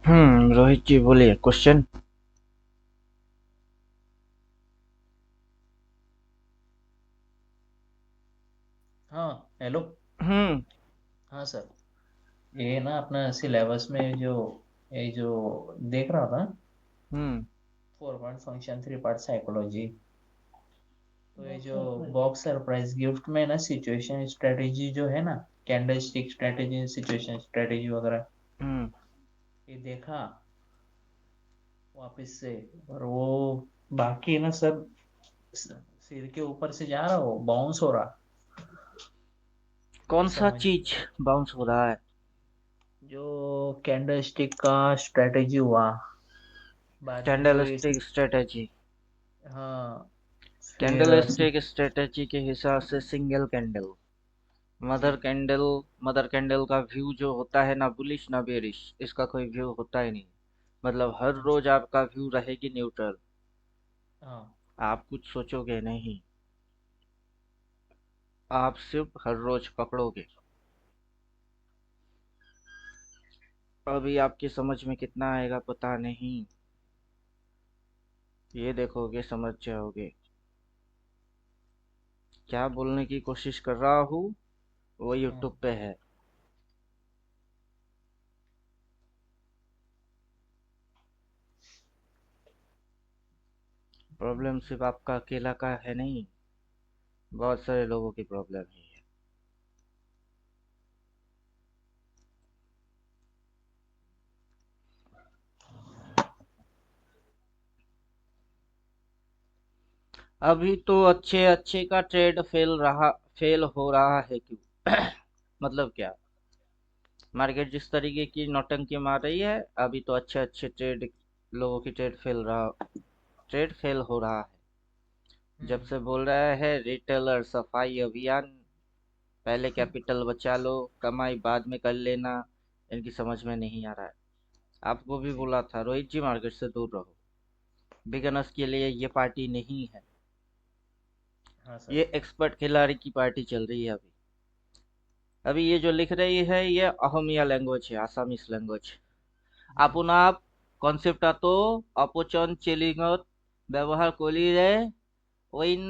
रोहित जी बोलिए क्वेश्चन। हाँ। हेलो। हम्म। हाँ सर। ये ना अपना सिलेबस में जो ये जो देख रहा था। हम्म। 4 पार्ट फंक्शन, 3 पार्ट साइकोलॉजी। तो ये जो बॉक्स सरप्राइज गिफ्ट में ना सिचुएशन स्ट्रेटेजी जो है ना, candle stick strategy, situation strategy वगैरह, हम्म। ये देखा वापस से। और वो बाकी ना सर, सिर के ऊपर से जा रहा, वो बाउंस हो रहा। कौन सा समझ चीज बाउंस हो रहा है? जो कैंडल स्टिक का स्ट्रेटेजी हुआ, बाद में जो कैंडल ये। Stick strategy. हाँ। फिर कैंडल स्टिक स्ट्रेटेजी के हिसाब से सिंगल कैंडल, जी। मदर कैंडल का व्यू जो होता है ना बुलिश ना बेरिश, इसका कोई व्यू होता ही नहीं। मतलब हर रोज अच्छा। आपका व्यू रहेगी न्यूट्रल। हाँ। आप कुछ सोचोगे नहीं, आप सिर्फ हर रोज पकड़ोगे। अभी आपकी समझ में कितना आएगा पता नहीं, ये देखोगे समझ जाओगे। क्या बोलने की कोशिश कर रहा हूँ वो हाँ। यूट्यूब पे है। प्रॉब्लम सिर्फ आपका अकेला का है नहीं, बहुत सारे लोगों की प्रॉब्लम है। अभी तो अच्छे अच्छे का ट्रेड फेल हो रहा है क्यों? मतलब क्या? मार्केट जिस तरीके की नौटंकी मार रही है, अभी तो अच्छे अच्छे ट्रेड लोगों की ट्रेड फेल हो रहा है। जब हम्म। से बोल रहा है रिटेलर सफाई अभियान, पहले कैपिटल बचा लो, कमाई बाद में कर लेना, इनकी समझ में नहीं आ रहा है। आपको भी जी। बोला था रोहित जी मार्केट से दूर रहो, बिगनर्स के लिए ये पार्टी नहीं है। हाँ ये सर। एक्सपर्ट खिलाड़ी की पार्टी चल रही है अभी। अभी ये जो लिख रही है ये अहमिया लैंग्वेज है, आसामीज लैंग्वेज। जी। আপনার কনসেপ্টটো অপচন চেলিঙত ব্যৱহাৰ কৰিলে অইন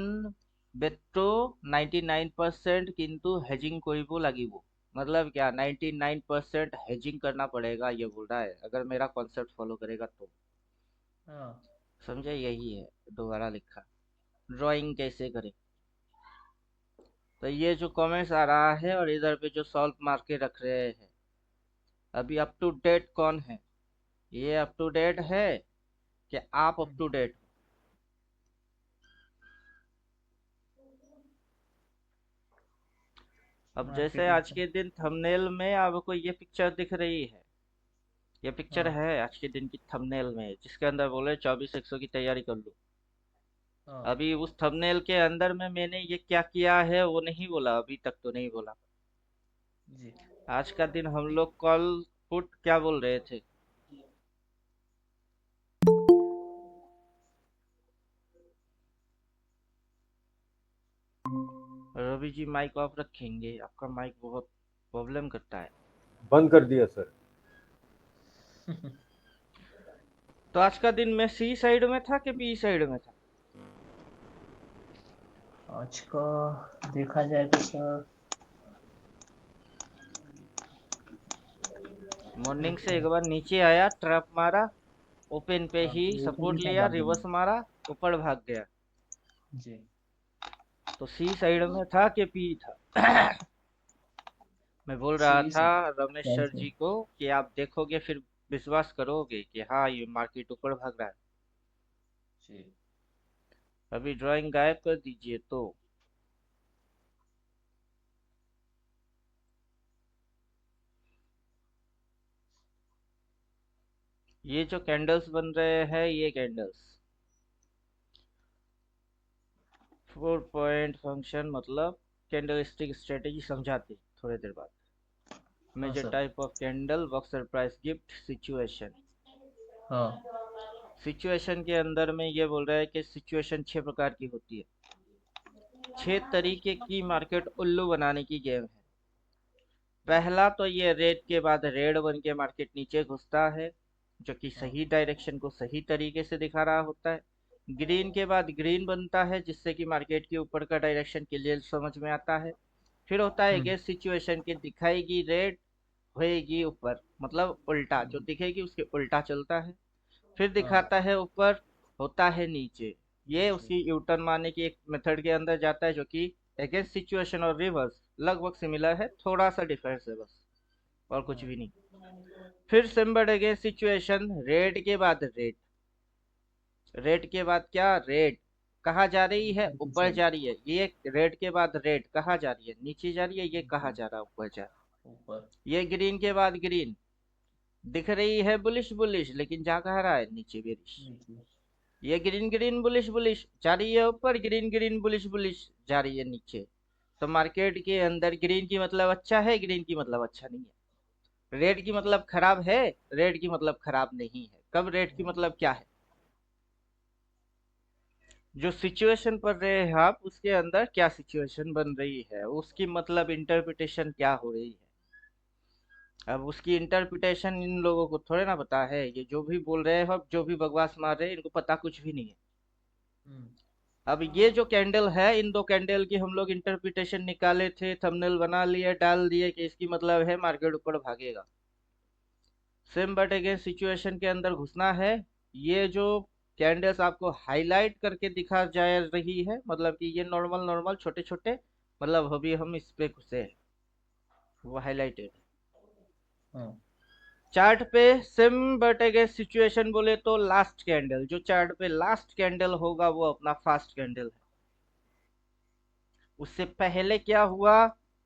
বেট্ৰো 99% কিন্তু हेजिंग কৰিব লাগিব। मतलब क्या 99% हेजिंग करना पड़ेगा, ये बोल रहा है अगर मेरा कॉन्सेप्ट फॉलो करेगा तो। हाँ। समझे? यही है। दोबारा लिखा, ड्राइंग कैसे करें। तो ये जो कमेंट्स आ रहा है और इधर पे जो सॉल्व मार के रख रहे हैं, अभी अप टू डेट कौन है? ये अप टू डेट है कि आप अप टू डेट? अब जैसे मार्केट आज एकदम। के दिन थंबनेल में आपको ये पिक्चर दिख रही है, ये पिक्चर हाँ। है आज के दिन की थंबनेल में, जिसके अंदर बोले 24-100 की तैयारी कर लो। हाँ। अभी उस थंबनेल के अंदर में मैंने ये क्या किया है वो नहीं बोला, अभी तक तो नहीं बोला। जी। आज का दिन हम लोग कॉल पुट क्या बोल रहे थे? रवि जी माइक ऑफ रखेंगे, आपका माइक बहुत प्रॉब्लम करता है। बंद कर दिया सर। तो आज का दिन मैं सी साइड में था कि बी साइड में था? आज का देखा जाए तो सर। मॉर्निंग एक से एक मिनट। बार नीचे आया, ट्रैप मारा, ओपन पे हाँ, ही वो तो सपोर्ट भी था लिया, बाद में। रिवर्स मारा, ऊपर भाग गया। जी। तो सी साइड में था कि बी था? मैं बोल रहा सी था से। रमेश क्या सर से? जी को कि आप देखोगे फिर विश्वास करोगे कि हाँ ये मार्केट ऊपर भाग रहा है। जी। अभी ड्राइंग गायब कर दीजिए तो। ये जो कैंडल्स बन रहे हैं ये कैंडल्स 4 पॉइंट फंक्शन मतलब कैंडल स्टिक स्ट्रेटेजी समझाते थोड़ी देर बाद। हाँ major sir. Type of candle, boxer price gift, situation. हाँ। सिचुएशन के अंदर में ये बोल रहा है कि सिचुएशन 6 प्रकार की होती है। 6 तरीके की मार्केट उल्लू बनाने की गेम है। पहला तो ये रेड के बाद रेड बन के मार्केट नीचे घुसता है। जो कि हाँ सही डायरेक्शन को सही तरीके से दिखा रहा होता है। ग्रीन के बाद ग्रीन बनता है जिससे कि मार्केट के ऊपर का डायरेक्शन क्लियर समझ में आता है। फिर होता है हम्म अगेंस्ट सिचुएशन की दिखाएगी रेड, होएगी ऊपर, मतलब उल्टा जो हम्म, दिखेगी उसके उल्टा चलता है। फिर हाँ दिखाता है ऊपर, होता है नीचे। ये नीचे उसकी यू टर्न मारने की एक मेथड के अंदर जाता है जो कि अगेंस्ट सिचुएशन और रिवर्स लगभग सिमिलर है, थोड़ा सा डिफरेंस है बस, और कुछ हाँ भी नहीं। फिर सिम्बड अगेंस्ट सिचुएशन, रेड के बाद रेड, रेड के बाद क्या, रेड कहाँ जा रही है, ऊपर नीचे जा रही है। ये रेड के बाद रेड कहाँ जा रही है, नीचे जा रही है। ये कहाँ जा रहा है, ऊपर जा रहा ऊपर है। ये ग्रीन के बाद ग्रीन दिख रही है बुलिश बुलिश, लेकिन जा कहाँ रहा है, नीचे बेरिश। नीचे ये ग्रीन ग्रीन बुलिश बुलिश जा रही है ऊपर, ग्रीन ग्रीन बुलिश बुलिश जा रही है नीचे। तो मार्केट के अंदर ग्रीन की मतलब अच्छा है, ग्रीन की मतलब अच्छा नहीं है। रेड की मतलब खराब है, रेड की मतलब खराब नहीं है। कब रेड की मतलब क्या है, जो सिचुएशन पढ़ रहे हैं आप उसके अंदर क्या सिचुएशन बन रही है, उसकी मतलब इंटरप्रिटेशन क्या हो रही है। अब उसकी इंटरप्रिटेशन इन लोगों को थोड़े ना पता है, ये जो भी बोल रहे हैं अब जो भी बकवास मार रहे हैं इनको पता कुछ भी नहीं है। हम्म अब ये जो कैंडल है, इन दो कैंडल की हम लोग इंटरप्रिटेशन निकाले थे, थंबनेल बना लिए, डाल दिए कि इसकी मतलब है मार्केट ऊपर भागेगा। सेम बट अगेन सिचुएशन के अंदर घुसना है। ये जो कैंडल्स आपको हाईलाइट करके दिखा जा रही है, मतलब कि ये नॉर्मल नॉर्मल छोटे छोटे, मतलब अभी हम इस पे घुसे हैं, वो हाईलाइटेड। हाँ चार्ट पे सिम बट अगेन सिचुएशन बोले तो लास्ट कैंडल, जो चार्ट पे लास्ट कैंडल होगा वो अपना फास्ट कैंडल है। उससे पहले क्या हुआ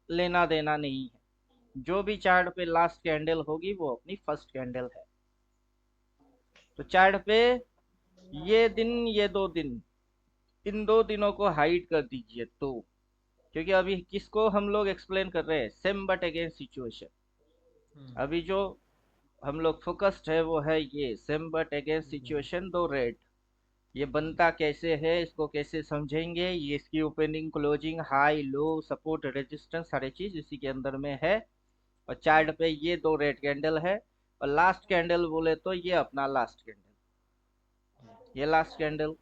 लेना देना नहीं है। जो भी चार्ट पे लास्ट कैंडल होगी वो अपनी फर्स्ट कैंडल है। तो चार्ट पे ये दिन, ये 2 दिन, इन 2 दिनों को हाइड कर दीजिए तो, क्योंकि अभी किसको हम लोग एक्सप्लेन कर रहे हैं, सेम बट अगेन सिचुएशन। हम्म अभी जो हम लोग फोकस्ड है वो है ये same but again hmm, situation दो रेड। ये बनता कैसे है, इसको कैसे समझेंगे, ये इसकी opening closing high low support resistance सारी चीज इसी के अंदर में है। और चार्ट पे ये 2 रेड कैंडल है, और लास्ट कैंडल बोले तो ये अपना लास्ट कैंडल, ये लास्ट कैंडल।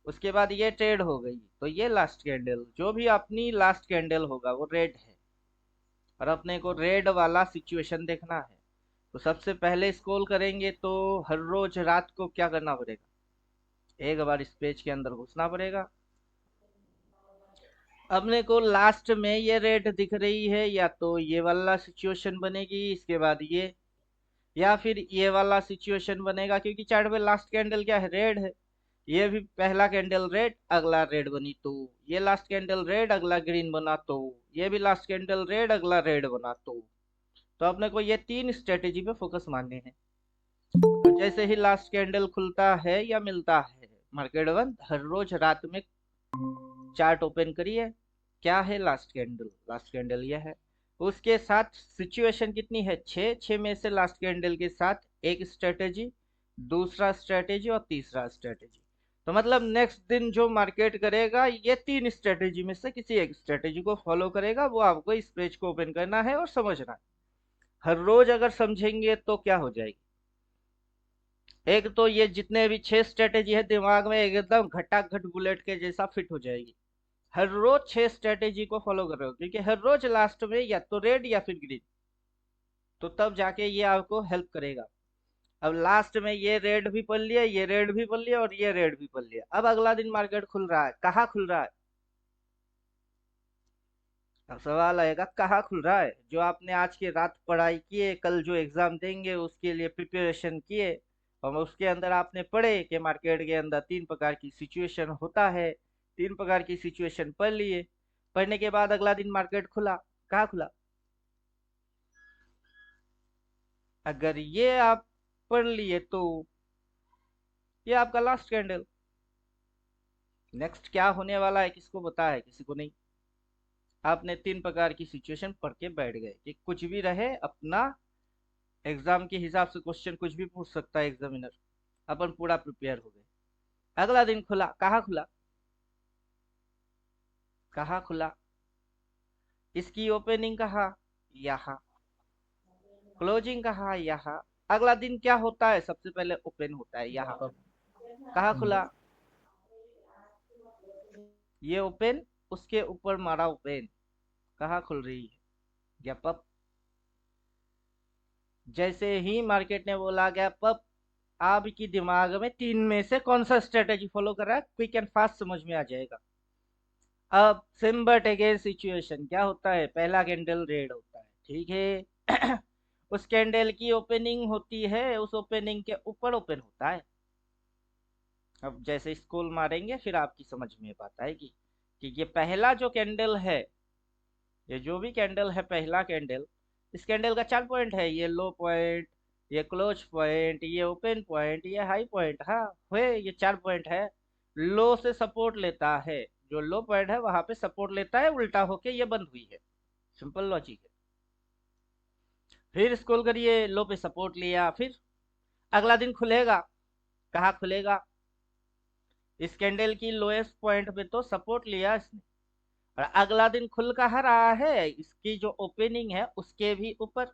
उसके बाद ये ट्रेड हो गई, तो ये लास्ट कैंडल, जो भी अपनी लास्ट कैंडल होगा वो रेड है। और अपने को रेड वाला सिचुएशन देखना है। तो सबसे पहले स्क्रॉल करेंगे तो हर रोज रात को क्या करना पड़ेगा, एक बार इस पेज के अंदर घुसना पड़ेगा। अपने को लास्ट में ये रेड दिख रही है, या तो ये वाला सिचुएशन बनेगी इसके बाद ये, या फिर ये वाला सिचुएशन बनेगा, क्योंकि चार्ट पे लास्ट कैंडल क्या है, रेड है। ये भी पहला कैंडल रेड अगला रेड बनी तो, ये लास्ट कैंडल रेड अगला ग्रीन बना तो, ये भी लास्ट कैंडल रेड अगला रेड बना तो अपने को ये 3 स्ट्रेटेजी पे फोकस मारने हैं। और जैसे ही लास्ट कैंडल खुलता है या मिलता है मार्केट बंद, हर रोज रात में चार्ट ओपन करिए, क्या है लास्ट कैंडल, लास्ट कैंडल यह है। उसके साथ सिचुएशन कितनी है, 6 में से लास्ट कैंडल के साथ एक स्ट्रेटेजी, दूसरा स्ट्रेटेजी और तीसरा स्ट्रेटेजी। तो मतलब नेक्स्ट दिन जो मार्केट करेगा ये 3 स्ट्रेटेजी में से किसी एक स्ट्रेटेजी को फॉलो करेगा, वो आपको इस पेज को ओपन करना है और समझना है। हर रोज अगर समझेंगे तो क्या हो जाएगी, एक तो ये जितने भी 6 स्ट्रेटेजी है दिमाग में एकदम घटाघट बुलेट के जैसा फिट हो जाएगी। हर रोज 6 स्ट्रेटेजी को फॉलो कर रहे हो, क्योंकि हर रोज लास्ट में या तो रेड या फिर ग्रीन, तो तब जाके ये आपको हेल्प करेगा। अब लास्ट में ये रेड भी पढ़ लिया, ये रेड भी पढ़ लिया और ये रेड भी पढ़ लिया, अब अगला दिन मार्केट खुल रहा है, कहाँ खुल रहा है। अब सवाल आएगा कहाँ खुल रहा है, जो आपने आज की रात पढ़ाई किए, कल जो एग्जाम देंगे उसके लिए प्रिपरेशन किए, और उसके अंदर आपने पढ़े कि मार्केट के अंदर 3 प्रकार की सिचुएशन होता है, 3 प्रकार की सिचुएशन पढ़ लिए। पढ़ने के बाद अगला दिन मार्केट खुला, कहाँ खुला। अगर ये आप पढ़ लिए तो ये आपका लास्ट कैंडल। नेक्स्ट क्या होने वाला है किसको पता है, किसी को नहीं। आपने 3 प्रकार की सिचुएशन पढ़ के बैठ गए कि कुछ भी रहे अपना, एग्जाम के हिसाब से क्वेश्चन कुछ भी पूछ सकता है एग्जामिनर, अपन पूरा प्रिपेयर हो गए। अगला दिन खुला, कहाँ खुला, कहाँ खुला, इसकी ओपनिंग कहाँ, यहाँ, क्लोजिंग कहाँ, यहाँ, अगला दिन क्या होता है, सबसे पहले ओपन होता है यहाँ गैप पे। अप। कहाँ खुला, ये ओपन, उसके ऊपर मारा ओपन, कहाँ खुल रही है, गैप अप। जैसे ही मार्केट ने बोला गैप अप, आपकी दिमाग में तीन में से कौन सा स्ट्रेटेजी फॉलो कर रहा है, क्विक एंड फास्ट समझ में आ जाएगा। अब सिम बट अगेन सिचुएशन क्या होता है, पहला कैंडल रेड होता है, ठीक है। उस कैंडल की ओपनिंग होती है, उस ओपनिंग के ऊपर ओपन होता है। अब जैसे स्कूल मारेंगे फिर आपकी समझ में बात आएगी कि ये पहला जो कैंडल है, ये जो भी कैंडल है, पहला कैंडल, इस कैंडल का चार पॉइंट है, ये लो पॉइंट, ये क्लोज पॉइंट, ये ओपन पॉइंट, ये हाई पॉइंट। हाँ, हुए ये चार पॉइंट है। लो से सपोर्ट लेता है, जो लो पॉइंट है वहां पे सपोर्ट लेता है, उल्टा होके ये बंद हुई है। सिंपल लॉजिक है। फिर स्क्रॉल करिए, लो पे सपोर्ट लिया, फिर अगला दिन खुलेगा, कहाँ खुलेगा, इस कैंडल की लोएस्ट पॉइंट पे तो सपोर्ट लिया इसने, और अगला दिन खुल कहाँ रहा है, इसकी जो ओपनिंग है उसके भी ऊपर।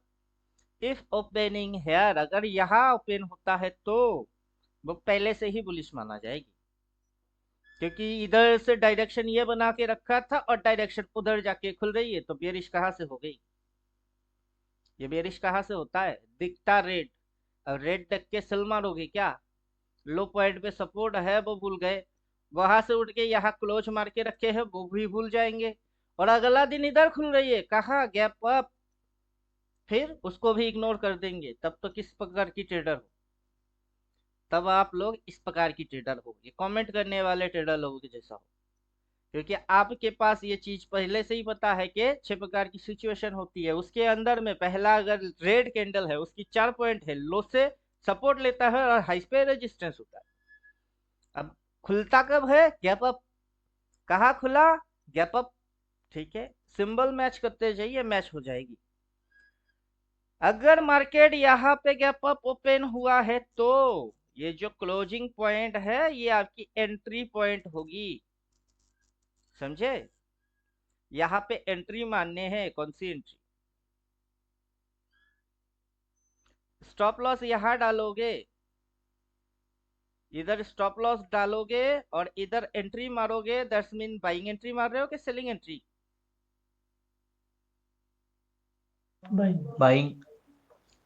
इफ ओपनिंग हेयर अगर यहाँ ओपन होता है तो वो पहले से ही बुलिश माना जाएगी, क्योंकि इधर से डायरेक्शन ये बना के रखा था और डायरेक्शन उधर जाके खुल रही है, तो बेरिश कहाँ से हो गई, ये बेरिश कहाँ से होता है, दिखता रेड। अब रेड देख के सेल मारोगे क्या, लो पॉइंट पे सपोर्ट है वो भूल गए, वहां से उठ के यहाँ क्लोज मार के रखे हैं वो भी भूल जाएंगे, और अगला दिन इधर खुल रही है, कहाँ गैप अप, फिर उसको भी इग्नोर कर देंगे, तब तो किस प्रकार की ट्रेडर हो, तब आप लोग इस प्रकार की ट्रेडर हो, ये कमेंट करने वाले ट्रेडर लोगों के जैसा हो, क्योंकि आपके पास ये चीज पहले से ही पता है कि छह प्रकार की सिचुएशन होती है, उसके अंदर में पहला अगर रेड कैंडल है, उसकी चार पॉइंट है, लो से सपोर्ट लेता है और हाई पे रेजिस्टेंस होता है। अब खुलता कब है, गैप अप, कहाँ खुला, गैप अप, ठीक है। सिंबल मैच करते जाइए, मैच हो जाएगी। अगर मार्केट यहाँ पे गैप अप ओपन हुआ है तो ये जो क्लोजिंग पॉइंट है ये आपकी एंट्री पॉइंट होगी, समझे। यहाँ पे एंट्री मानने हैं, कौन सी एंट्री, स्टॉप लॉस यहाँ डालोगे, इधर स्टॉप लॉस डालोगे और इधर एंट्री मारोगे, दैट्स मीन बाइंग एंट्री मार रहे हो कि सेलिंग एंट्री, बाइंग।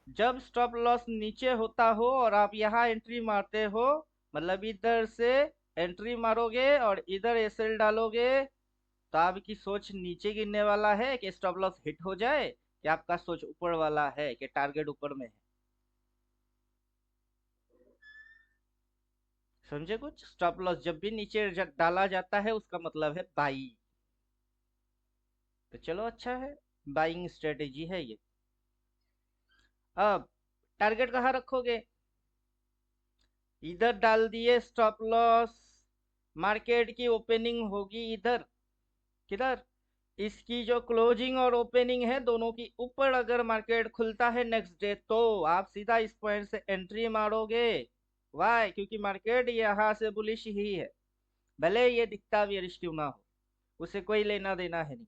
जब स्टॉप लॉस नीचे होता हो और आप यहाँ एंट्री मारते हो, मतलब इधर से एंट्री मारोगे और इधर एसएल डालोगे, तो आपकी सोच नीचे गिरने वाला है कि स्टॉप लॉस हिट हो जाए, कि आपका सोच ऊपर वाला है कि टारगेट ऊपर में है, समझे कुछ। स्टॉप लॉस जब भी नीचे डाला जाता है उसका मतलब है बाई, तो चलो अच्छा है, बाइंग स्ट्रेटेजी है ये। अब टारगेट कहाँ रखोगे, इधर डाल दिए स्टॉप लॉस, मार्केट की ओपनिंग होगी इधर, किधर, इसकी जो क्लोजिंग और ओपनिंग है दोनों की ऊपर अगर मार्केट खुलता है नेक्स्ट डे, तो आप सीधा इस पॉइंट से एंट्री मारोगे। वाई, क्योंकि मार्केट यहाँ से बुलिश ही है, भले ये दिखता बेरिश क्यों ना हो, उसे कोई लेना देना है नहीं।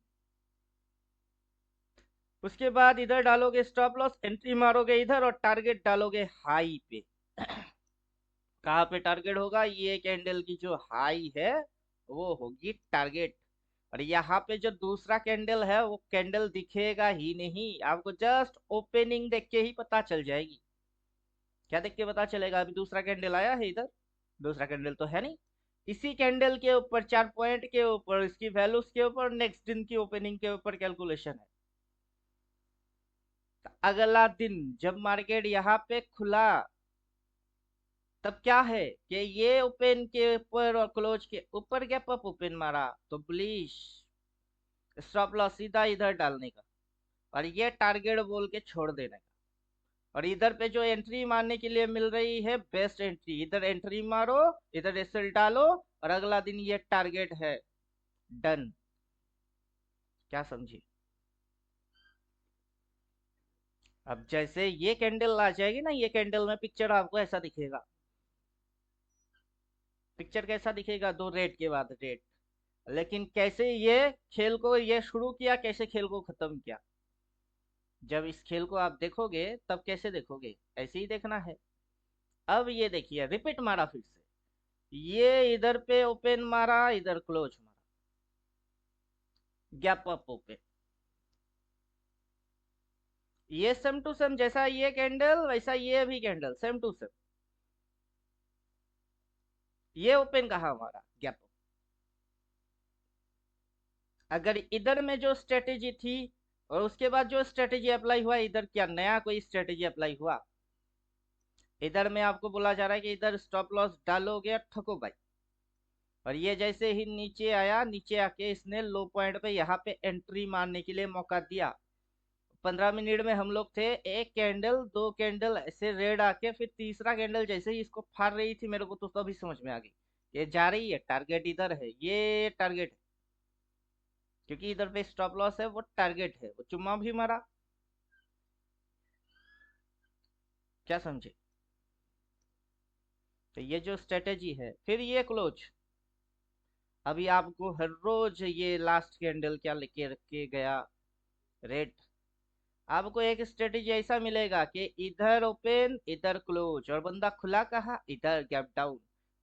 उसके बाद इधर डालोगे स्टॉप लॉस, एंट्री मारोगे इधर और टारगेट डालोगे हाई पे। कहाँ पे टारगेट होगा, ये कैंडल की जो हाई है वो होगी टारगेट, और यहाँ पे जो दूसरा कैंडल है वो कैंडल दिखेगा ही नहीं, आपको जस्ट ओपनिंग देख के ही पता चल जाएगी। क्या देख के पता चलेगा, अभी दूसरा कैंडल आया है इधर, दूसरा कैंडल तो है नहीं, इसी कैंडल के ऊपर चार पॉइंट के ऊपर इसकी वैल्यूज के ऊपर नेक्स्ट दिन की ओपनिंग के ऊपर कैलकुलेशन है। तो अगला दिन जब मार्केट यहाँ पे खुला, तब क्या है कि ये ओपन के ऊपर और क्लोज के ऊपर गैप अप ओपन मारा, तो प्लीज स्टॉप लॉस सीधा इधर डालने का और ये टारगेट बोल के छोड़ देने का, और इधर पे जो एंट्री मारने के लिए मिल रही है बेस्ट एंट्री, इधर एंट्री मारो, इधर एसएल डालो, और अगला दिन ये टारगेट है, डन। क्या समझी। अब जैसे ये कैंडल आ जाएगी ना, ये कैंडल में पिक्चर आपको ऐसा दिखेगा, पिक्चर कैसा दिखेगा, दो रेड के बाद रेड, लेकिन कैसे ये खेल को ये शुरू किया, कैसे खेल को खत्म किया, जब इस खेल को आप देखोगे तब कैसे देखोगे, ऐसे ही देखना है। अब ये देखिए, रिपीट मारा फिर से, ये इधर पे ओपन मारा, इधर क्लोज मारा, गैप अप ओपन। ये सेम टू सेम, जैसा ये कैंडल वैसा ये भी कैंडल, सेम टू सेम। ये ओपन कहा हमारा, गैप अप। अगर इधर में जो स्ट्रेटेजी थी और उसके बाद जो स्ट्रेटेजी अप्लाई हुआ, इधर क्या नया कोई स्ट्रेटेजी अप्लाई हुआ? इधर में आपको बोला जा रहा है कि इधर स्टॉप लॉस डालोगे और ठको भाई। और ये जैसे ही नीचे आया, नीचे आके इसने लो पॉइंट पे यहाँ पे एंट्री मारने के लिए मौका दिया। 15 मिनट में हम लोग थे, एक कैंडल दो कैंडल ऐसे रेड आके, फिर तीसरा कैंडल जैसे ही इसको फाड़ रही थी, मेरे को तो तभी समझ में आ गई ये जा रही है, टारगेट इधर है, ये टारगेट है। क्योंकि इधर पे स्टॉप लॉस है, वो टारगेट है, वो चुम्मा भी मारा। क्या समझे? तो ये जो स्ट्रेटेजी है, फिर ये क्लोज। अभी आपको हर रोज ये लास्ट कैंडल क्या लेके रख के गया, रेड। आपको एक स्ट्रेटेजी ऐसा मिलेगा कि इधर ओपन इधर क्लोज, और बंदा खुला कहा, इधर गैप डाउन।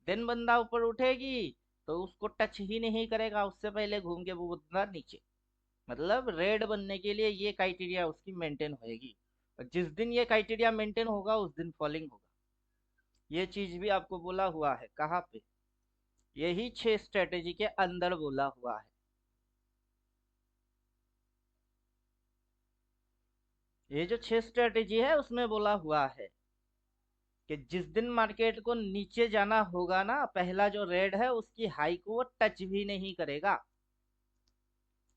देन बंदा ऊपर उठेगी तो उसको टच ही नहीं करेगा, उससे पहले घूम के वो बंदा नीचे। मतलब रेड बनने के लिए ये क्राइटेरिया उसकी मेंटेन होएगी, और जिस दिन ये क्राइटेरिया मेंटेन होगा उस दिन फॉलिंग होगा। ये चीज भी आपको बोला हुआ है, कहाँ पे? यही 6 स्ट्रेटेजी के अंदर बोला हुआ है। ये जो 6 स्ट्रेटेजी है उसमें बोला हुआ है कि जिस दिन मार्केट को नीचे जाना होगा ना, पहला जो रेड है उसकी हाई को वो टच भी नहीं करेगा।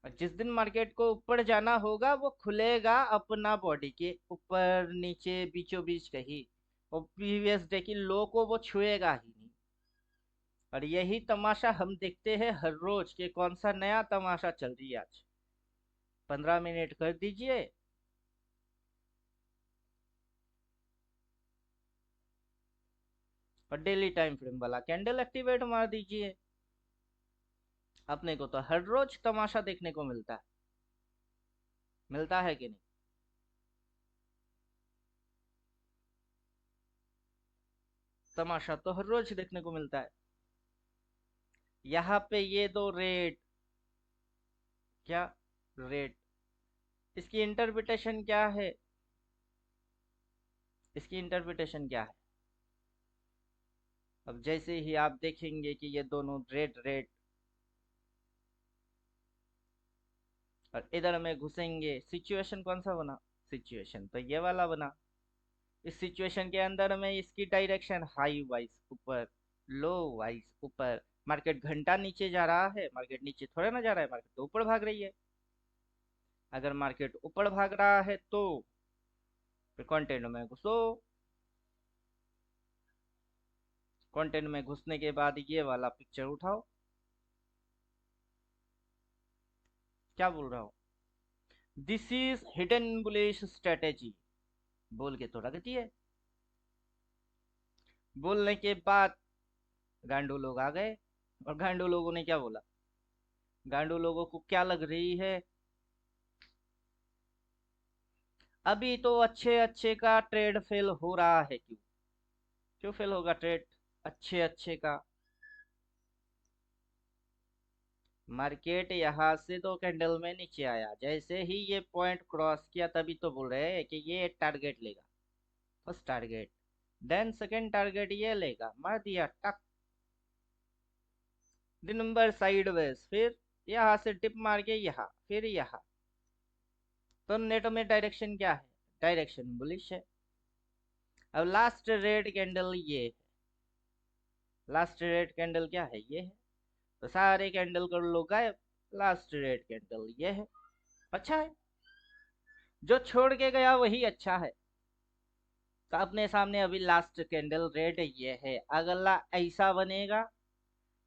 और जिस दिन मार्केट को ऊपर जाना होगा वो खुलेगा अपना बॉडी के ऊपर नीचे बीचों बीच कहीं, और प्रीवियस डे की लो को वो छुएगा ही नहीं। और यही तमाशा हम देखते हैं हर रोज के, कौन सा नया तमाशा चल रही है आज। 15 मिनट कर दीजिए। और डेली टाइम फ्रेम वाला कैंडल एक्टिवेट मार दीजिए। अपने को तो हर रोज तमाशा देखने को मिलता है, मिलता है कि नहीं? तमाशा तो हर रोज देखने को मिलता है। यहाँ पे ये दो रेड, क्या रेड, इसकी इंटरप्रिटेशन क्या है? इसकी इंटरप्रिटेशन क्या है? अब जैसे ही आप देखेंगे कि ये दोनों रेड रेड, और इधर में घुसेंगे, सिचुएशन कौन सा बना? सिचुएशन तो ये वाला बना। इस सिचुएशन के अंदर में इसकी डायरेक्शन हाई वाइज ऊपर, लो वाइज ऊपर। मार्केट घंटा नीचे जा रहा है, मार्केट नीचे थोड़ा ना जा रहा है, मार्केट तो ऊपर भाग रही है। अगर मार्केट ऊपर भाग रहा है तो फिर कंटेंट में घुसो। कंटेंट में घुसने के बाद ये वाला पिक्चर उठाओ। क्या बोल रहा हूँ? This is hidden bullish strategy, बोल के तो रख दिए। बोलने के बाद गांडू लोग आ गए, और गांडू लोगों ने क्या बोला? गांडू लोगों को क्या लग रही है, अभी तो अच्छे अच्छे का ट्रेड फेल हो रहा है। क्यों? क्यों फेल होगा ट्रेड अच्छे अच्छे का? मार्केट यहाँ से तो कैंडल में नीचे आया, जैसे ही ये पॉइंट क्रॉस किया तभी तो बोल रहे हैं कि ये टारगेट लेगा। First target, then second target ये लेगा, मार दिया टक। दिन नंबर साइडवेज, फिर यहाँ से टिप मार के यहाँ, फिर यहाँ। तो नेट में डायरेक्शन क्या है? डायरेक्शन बुलिश है। अब लास्ट रेड कैंडल ये है, लास्ट रेड कैंडल क्या है? ये है। तो सारे कैंडल कर लो गायब, लास्ट रेड कैंडल ये है। अच्छा है, जो छोड़ के गया वही अच्छा है। तो अपने सामने अभी लास्ट कैंडल रेड ये है, अगला ऐसा बनेगा,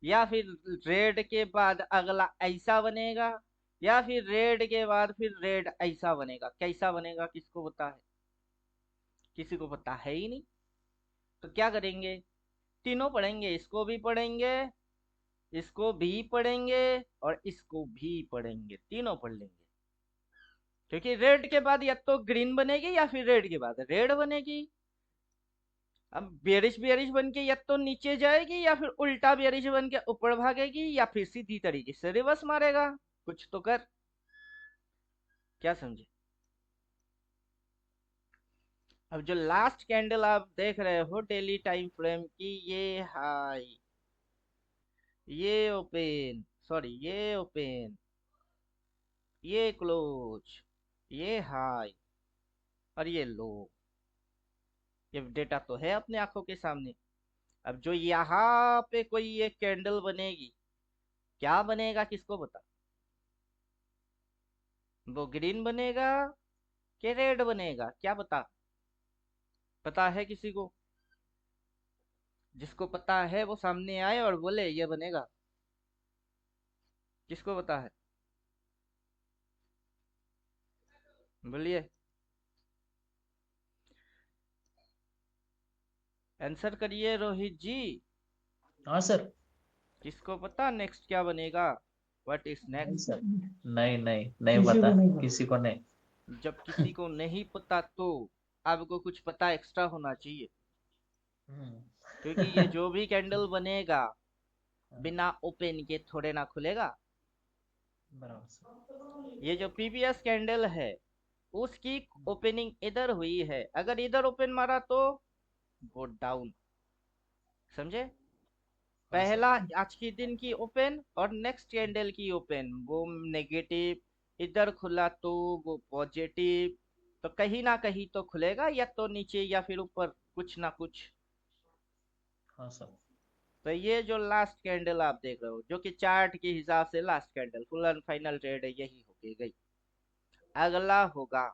या फिर रेड के बाद अगला ऐसा बनेगा, या फिर रेड के बाद फिर रेड ऐसा बनेगा। कैसा बनेगा किसको पता है? किसी को पता है ही नहीं। तो क्या करेंगे? तीनों पढ़ेंगे, इसको भी पढ़ेंगे, इसको भी पढ़ेंगे, और इसको भी पढ़ेंगे, तीनों पढ़ लेंगे। क्योंकि रेड के बाद या तो ग्रीन बनेगी या फिर रेड के बाद रेड बनेगी। अब बेरिश बेरिश बन के या तो नीचे जाएगी या फिर उल्टा बेरिश बन के ऊपर भागेगी या फिर सीधी तरीके से रिवर्स मारेगा। कुछ तो कर। क्या समझे? अब जो लास्ट कैंडल आप देख रहे हो डेली टाइम फ्रेम की, ये हाई, ये ओपन, सॉरी ये ओपन, ये क्लोज, ये हाई और ये लो, ये डेटा तो है अपने आंखों के सामने। अब जो यहाँ पे कोई एक कैंडल बनेगी, क्या बनेगा किसको पता? वो ग्रीन बनेगा कि रेड बनेगा, क्या पता? पता है किसी को? जिसको पता है वो सामने आए और बोले ये बनेगा। किसको पता है? बोलिए, आंसर करिए रोहित जी। हाँ सर। किसको पता नेक्स्ट क्या बनेगा? व्हाट इज नहीं नेक्स्ट? सर, नहीं नहीं नहीं पता, किसी को नहीं। जब किसी को नहीं पता तो आपको कुछ पता एक्स्ट्रा होना चाहिए। हम्म। क्योंकि ये जो भी कैंडल बनेगा बिना ओपन के थोड़े ना खुलेगा। बराबर सर। ये जो पीबीएस कैंडल है उसकी ओपनिंग इधर हुई है, अगर इधर ओपन मारा तो वो डाउन। समझे? हाँ पहला सर। आज के दिन की ओपन और नेक्स्ट कैंडल की ओपन वो नेगेटिव, इधर खुला तो वो पॉजिटिव। तो कहीं ना कहीं तो खुलेगा, या तो नीचे या फिर ऊपर, कुछ ना कुछ। हाँ सर। तो ये जो लास्ट कैंडल आप देख रहे हो जो कि चार्ट के हिसाब से last candle full and final trade है, यही होके गई। अगला होगा,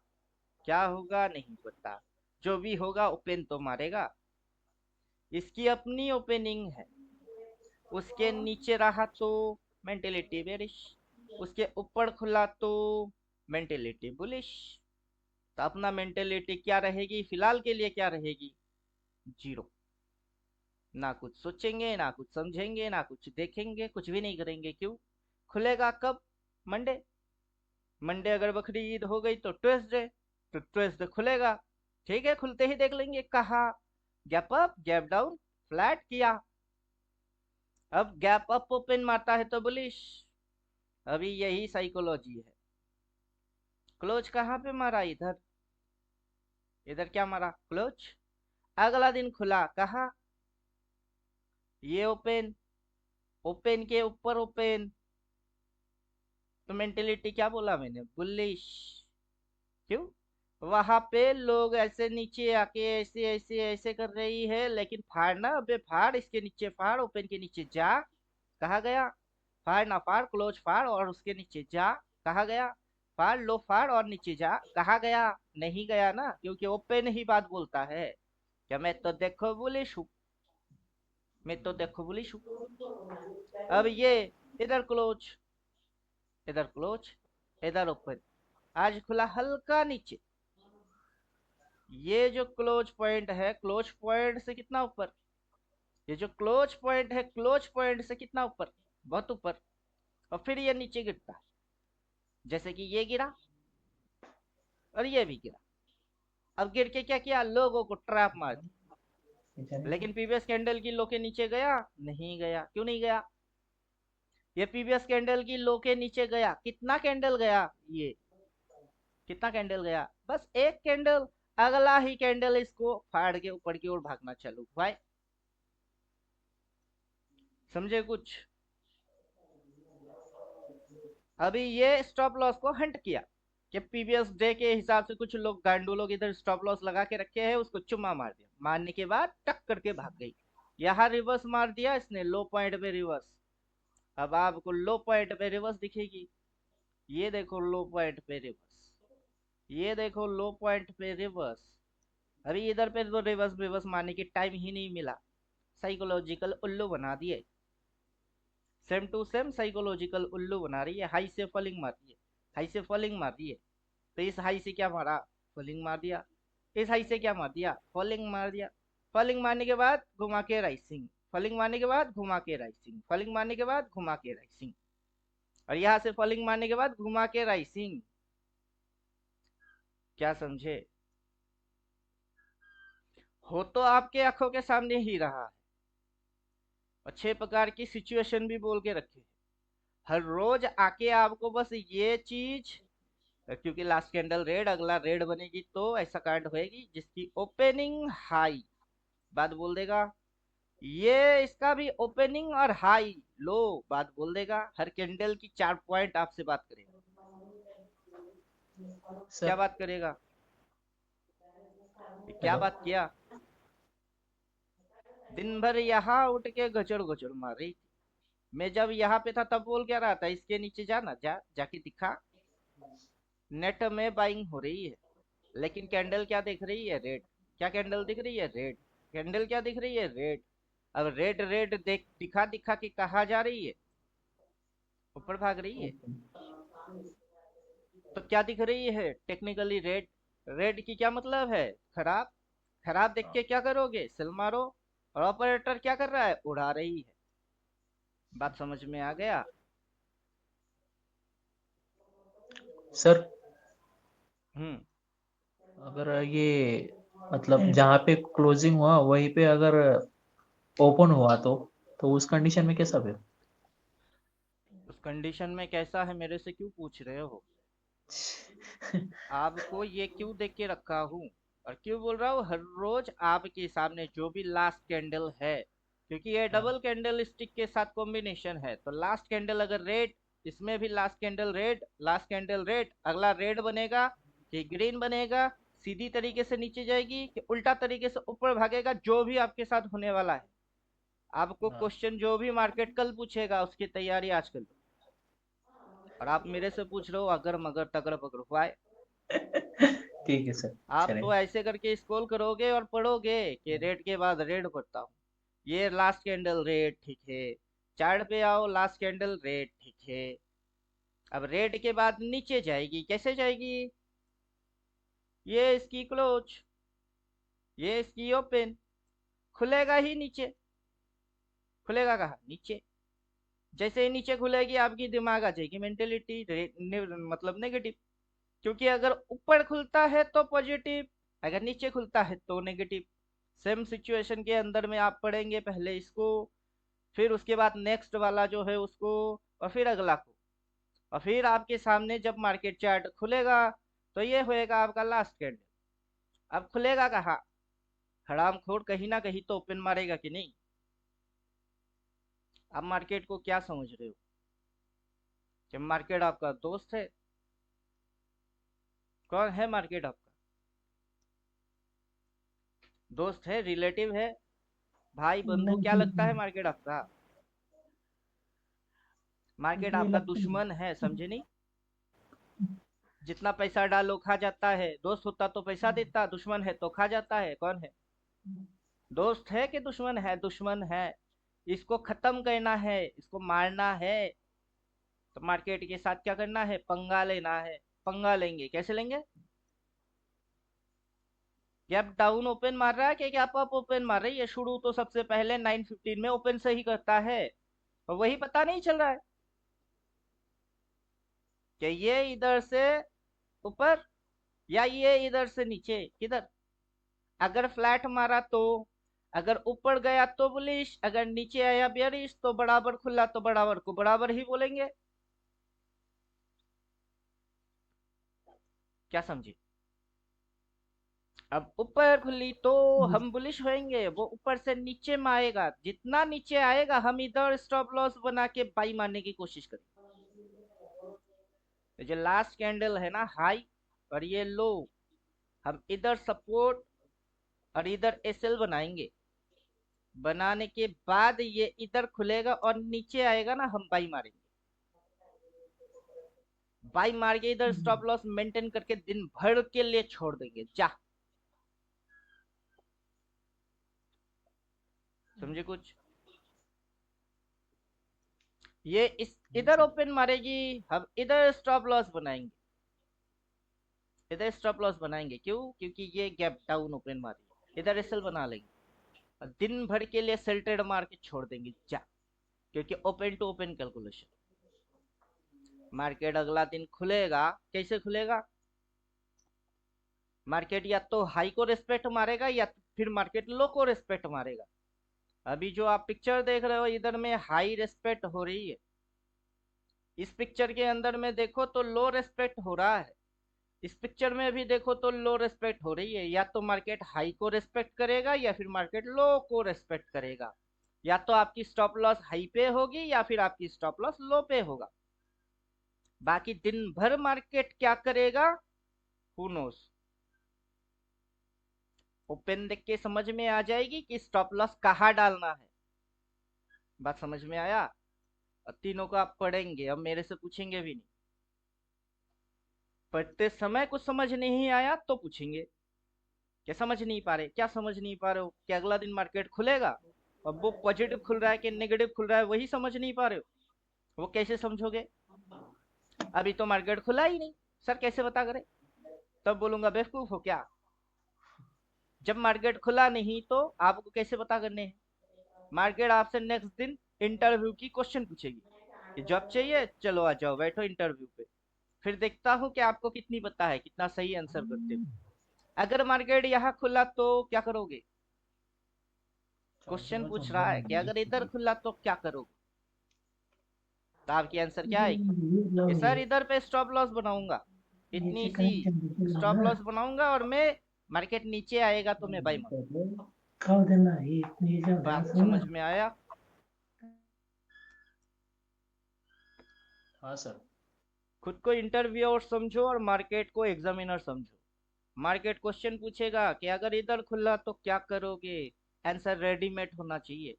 क्या होगा नहीं पता। जो भी होगा ओपन तो मारेगा। इसकी अपनी ओपनिंग है। उसके नीचे रहा तो मेंटेलिटी बेरिश, उसके ऊपर खुला तो मेंटेलिटी बुलिश। तो अपना मेंटेलिटी क्या रहेगी फिलहाल के लिए? क्या रहेगी? जीरो। ना कुछ सोचेंगे, ना कुछ समझेंगे, ना कुछ देखेंगे, कुछ भी नहीं करेंगे। क्यों? खुलेगा कब? मंडे। मंडे अगर बकरी ईद हो गई तो ट्यूसडे, तो ट्यूसडे खुलेगा। ठीक है, खुलते ही देख लेंगे कहा gap up gap down, flat किया। अब गैप अप ओपन मारता है तो बुलिश। अभी यही साइकोलॉजी है। क्लोज कहाँ पे मारा? इधर। इधर क्या मारा? क्लोज। अगला दिन खुला कहा? ये ओपन, ओपन के ऊपर ओपन। तो मेंटेलिटी क्या बोला मैंने? बुलिश। क्यों? वहां पे लोग ऐसे नीचे आके ऐसे ऐसे ऐसे कर रही है, लेकिन फाड़ ना, अबे फाड़, इसके नीचे फाड़, ओपन के नीचे जा। कहा गया? फाड़ ना फाड़, क्लोज फाड़ और उसके नीचे जा। कहा गया? फाड़ लो फाड़ और नीचे जा। कहा गया? नहीं गया ना, क्योंकि ओपन ही बात बोलता है। क्या मैं तो देखो बुलिश हूँ, मैं तो देखो बुलिश हूँ। अब ये इधर क्लोज, इधर क्लोज, इधर ओपन। आज खुला हल्का नीचे। ये जो क्लोज पॉइंट है, क्लोज पॉइंट से कितना ऊपर? ये जो क्लोज पॉइंट है, क्लोज पॉइंट से कितना ऊपर? बहुत ऊपर। और फिर ये नीचे गिरता है, जैसे कि ये गिरा और ये भी गिरा। अब गिर के क्या किया? लोगों को ट्रैप मार दी। लेकिन पीवीएस कैंडल की लो के नीचे गया? नहीं गया। क्यों नहीं गया? ये पीवीएस कैंडल की लो के नीचे गया, कितना कैंडल गया? ये कितना कैंडल गया? बस एक कैंडल। अगला ही कैंडल इसको फाड़ के ऊपर की ओर भागना चालू हुआ। समझे कुछ? अभी ये स्टॉप लॉस को हंट किया कि पीवीएस डे के हिसाब से कुछ लोग गांडू लोग इधर स्टॉप लॉस लगा के रखे हैं, उसको चुम्मा मार दिया, मारने के बाद टक करके भाग गई। यहाँ रिवर्स मार दिया इसने, लो पॉइंट पे रिवर्स। अब आपको लो पॉइंट पे रिवर्स दिखेगी। ये देखो लो पॉइंट पे रिवर्स, ये देखो लो पॉइंट पे रिवर्स। अभी इधर पे तो रिवर्स रिवर्स मारने की टाइम ही नहीं मिला। साइकोलॉजिकल उल्लू बना दिए। सेम टू सेम साइकोलॉजिकल उल्लू बना रही है। हाई से फॉलिंग मार रही है, हाई से फॉलिंग मार रही है। तो इस हाई से क्या मारा? फॉलिंग मार दिया। इस हाई से क्या मार दिया? फॉलिंग मार दिया। फॉलिंग मारने के बाद घुमा के राइसिंग, फॉलिंग मारने के बाद घुमा के राइसिंग, फॉलिंग मारने के बाद घुमा के राइसिंग, और यहाँ से फॉलिंग मारने के बाद घुमा के राइसिंग। क्या समझे? हो तो आपके आंखों के सामने ही रहा है। और 6 प्रकार की सिचुएशन भी बोल के रखे। हर रोज आके आपको बस ये चीज, क्योंकि लास्ट कैंडल रेड, अगला रेड बनेगी तो ऐसा कार्ड होएगी जिसकी ओपनिंग हाई, बात बोल देगा। ये इसका भी ओपनिंग और हाई लो, बात बोल देगा। हर कैंडल की 4 पॉइंट आपसे बात करेगा। क्या सर। बात करेगा? क्या हेलो। बात किया? दिन भर यहाँ उठ के गचड़ गचड़ मार रही थी। मैं जब यहाँ पे था तब बोल क्या रहा था, इसके नीचे जाना, जाके दिखा। नेट में बाइंग हो रही है, लेकिन कैंडल क्या दिख रही है? रेड। क्या कैंडल दिख रही है? रेड। कैंडल क्या दिख रही है? रेड। अब रेड रेड देख दिखा दिखा के कहा जा रही है? ऊपर भाग रही है। ओके। तो क्या दिख रही है? Technically red. रेड की क्या मतलब है? खराब। खराब देख के क्या करोगे? सेल मारो। और ऑपरेटर क्या कर रहा है? उड़ा रही है। बात समझ में आ गया? सर, हम्म। अगर ये मतलब जहाँ पे क्लोजिंग हुआ वहीं पे अगर ओपन हुआ तो उस कंडीशन में कैसा फिर? उस कंडीशन में कैसा है मेरे से क्यों पूछ रहे हो? आपको ये क्यों देख के रखा हूँ और क्यों बोल रहा हूँ? हर रोज आपके सामने जो भी लास्ट कैंडल है, क्योंकि ये हाँ। डबल कैंडल स्टिक के साथ कॉम्बिनेशन है, तो लास्ट कैंडल अगर रेड, इसमें भी last candle red, last candle red, अगला रेड बनेगा कि ग्रीन बनेगा, सीधी तरीके से नीचे जाएगी कि उल्टा तरीके से ऊपर भागेगा, जो भी आपके साथ होने वाला है। आपको हाँ। क्वेश्चन जो भी मार्केट कल पूछेगा उसकी तैयारी आज कर लो। और आप मेरे से पूछ रहे हो अगर मगर तगड़ पकड़ हुआ है। ठीक है सर। आप तो चलिए। ऐसे करके स्क्रॉल करोगे और पढ़ोगे कि रेड के बाद रेड पढ़ता हूँ। ये लास्ट कैंडल रेड, ठीक है। चार्ट पे आओ, लास्ट कैंडल रेड, ठीक है। अब रेड के बाद नीचे जाएगी, कैसे जाएगी? ये इसकी क्लोज, ये इसकी ओपन। खुलेगा ही नीचे। खुलेगा कहाँ? नीचे। जैसे ही नीचे खुलेगी आपकी दिमाग आ जाएगी मेंटेलिटी मतलब नेगेटिव। क्योंकि अगर ऊपर खुलता है तो पॉजिटिव, अगर नीचे खुलता है तो नेगेटिव। सेम सिचुएशन के अंदर में आप पढ़ेंगे पहले इसको, फिर उसके बाद नेक्स्ट वाला जो है उसको, और फिर अगला को। और फिर आपके सामने जब मार्केट चार्ट खुलेगा तो ये होएगा आपका लास्ट कैंडल। अब खुलेगा कहाँ? हराम खोर कहीं ना कहीं तो ओपन मारेगा कि नहीं? आप मार्केट को क्या समझ रहे हो? कि मार्केट आपका दोस्त है? कौन है मार्केट आपका? दोस्त है? रिलेटिव है? भाई बंधु? क्या लगता नहीं, है मार्केट आपका? मार्केट मुझे आपका लगता दुश्मन है, नहीं। समझे नहीं? जितना पैसा डालो खा जाता है। दोस्त होता तो पैसा देता, दुश्मन है तो खा जाता है। कौन है? दोस्त है कि दुश्मन है? दुश्मन है। इसको खत्म करना है, इसको मारना है। तो मार्केट के साथ क्या करना है? पंगा लेना है। पंगा लेंगे, कैसे लेंगे? गैप डाउन ओपन मार रहा है कि गैप अप ओपन मार रही है? शुरू तो सबसे पहले 9:15 में ओपन से ही करता है, और वही पता नहीं चल रहा है कि ये इधर से ऊपर या ये इधर से नीचे, किधर। अगर फ्लैट मारा तो, अगर ऊपर गया तो बुलिश, अगर नीचे आया बेरिश, तो बराबर खुला तो बराबर को बराबर ही बोलेंगे। क्या समझे? अब ऊपर खुली तो हम बुलिश होएंगे, वो ऊपर से नीचे में आएगा, जितना नीचे आएगा हम इधर स्टॉप लॉस बना के बाई मारने की कोशिश करें। तो जो लास्ट कैंडल है ना हाई, और ये लो, हम इधर सपोर्ट और इधर एसएल बनाएंगे। बनाने के बाद ये इधर खुलेगा और नीचे आएगा ना, हम बाई मारेंगे। बाई मार के इधर स्टॉप लॉस मेंटेन करके दिन भर के लिए छोड़ देंगे, जा। समझे कुछ? ये इस इधर ओपन मारेगी, हम इधर स्टॉप लॉस बनाएंगे। इधर स्टॉप लॉस बनाएंगे क्यों? क्योंकि ये गैप डाउन ओपन मारी, इधर एसएल बना लेंगे और दिन भर के लिए सेल ट्रेड मार के छोड़ देंगे, जा। क्योंकि open to open calculation. Market अगला दिन खुलेगा, कैसे खुलेगा? मार्केट या तो हाई को रिस्पेक्ट मारेगा या फिर मार्केट लो को रिस्पेक्ट मारेगा। अभी जो आप पिक्चर देख रहे हो इधर में हाई रिस्पेक्ट हो रही है, इस पिक्चर के अंदर में देखो तो लो रिस्पेक्ट हो रहा है, इस पिक्चर में भी देखो तो लो रिस्पेक्ट हो रही है। या तो मार्केट हाई को रिस्पेक्ट करेगा या फिर मार्केट लो को रिस्पेक्ट करेगा। या तो आपकी स्टॉप लॉस हाई पे होगी या फिर आपकी स्टॉप लॉस लो पे होगा। बाकी दिन भर मार्केट क्या करेगा, हु नोस। ओपन देख के समझ में आ जाएगी कि स्टॉप लॉस कहाँ डालना है। बात समझ में आया। अब तीनों को आप पढ़ेंगे, अब मेरे से पूछेंगे भी नहीं। पढ़ते समय कुछ समझ नहीं आया तो पूछेंगे क्या समझ नहीं पा रहे, क्या समझ नहीं पा रहे हो, कि अगला दिन मार्केट खुलेगा अब वो पॉजिटिव खुल रहा है कि नेगेटिव खुल रहा है वही समझ नहीं पा रहे हो, वो कैसे समझोगे। अभी तो मार्केट खुला ही नहीं, सर कैसे बता करे। तब बोलूंगा बेवकूफ हो क्या। जब मार्केट खुला नहीं तो आपको कैसे पता करने हैं। मार्केट आपसे नेक्स्ट दिन इंटरव्यू की क्वेश्चन पूछेगी कि जॉब चाहिए, चलो आ जाओ बैठो इंटरव्यू पे। फिर देखता हूँ कि आपको कितनी पता है, कितना सही आंसर करते हो। अगर मार्केट यहाँ खुला तो क्या करोगे। क्वेश्चन पूछ रहा है कि अगर इधर खुला तो क्या करोगे। तो आपकी आंसर क्या आएगी कि सर इधर पे स्टॉप लॉस बनाऊंगा, इतनी सी स्टॉप लॉस बनाऊंगा और मैं मार्केट नीचे आएगा तो मैं बाई मारूंगा। बात समझ में आया। हाँ सर। खुद को इंटरव्यूअर समझो और मार्केट को एग्जामिनर समझो। मार्केट क्वेश्चन पूछेगा कि अगर इधर खुला तो क्या करोगे, आंसर रेडीमेड होना चाहिए।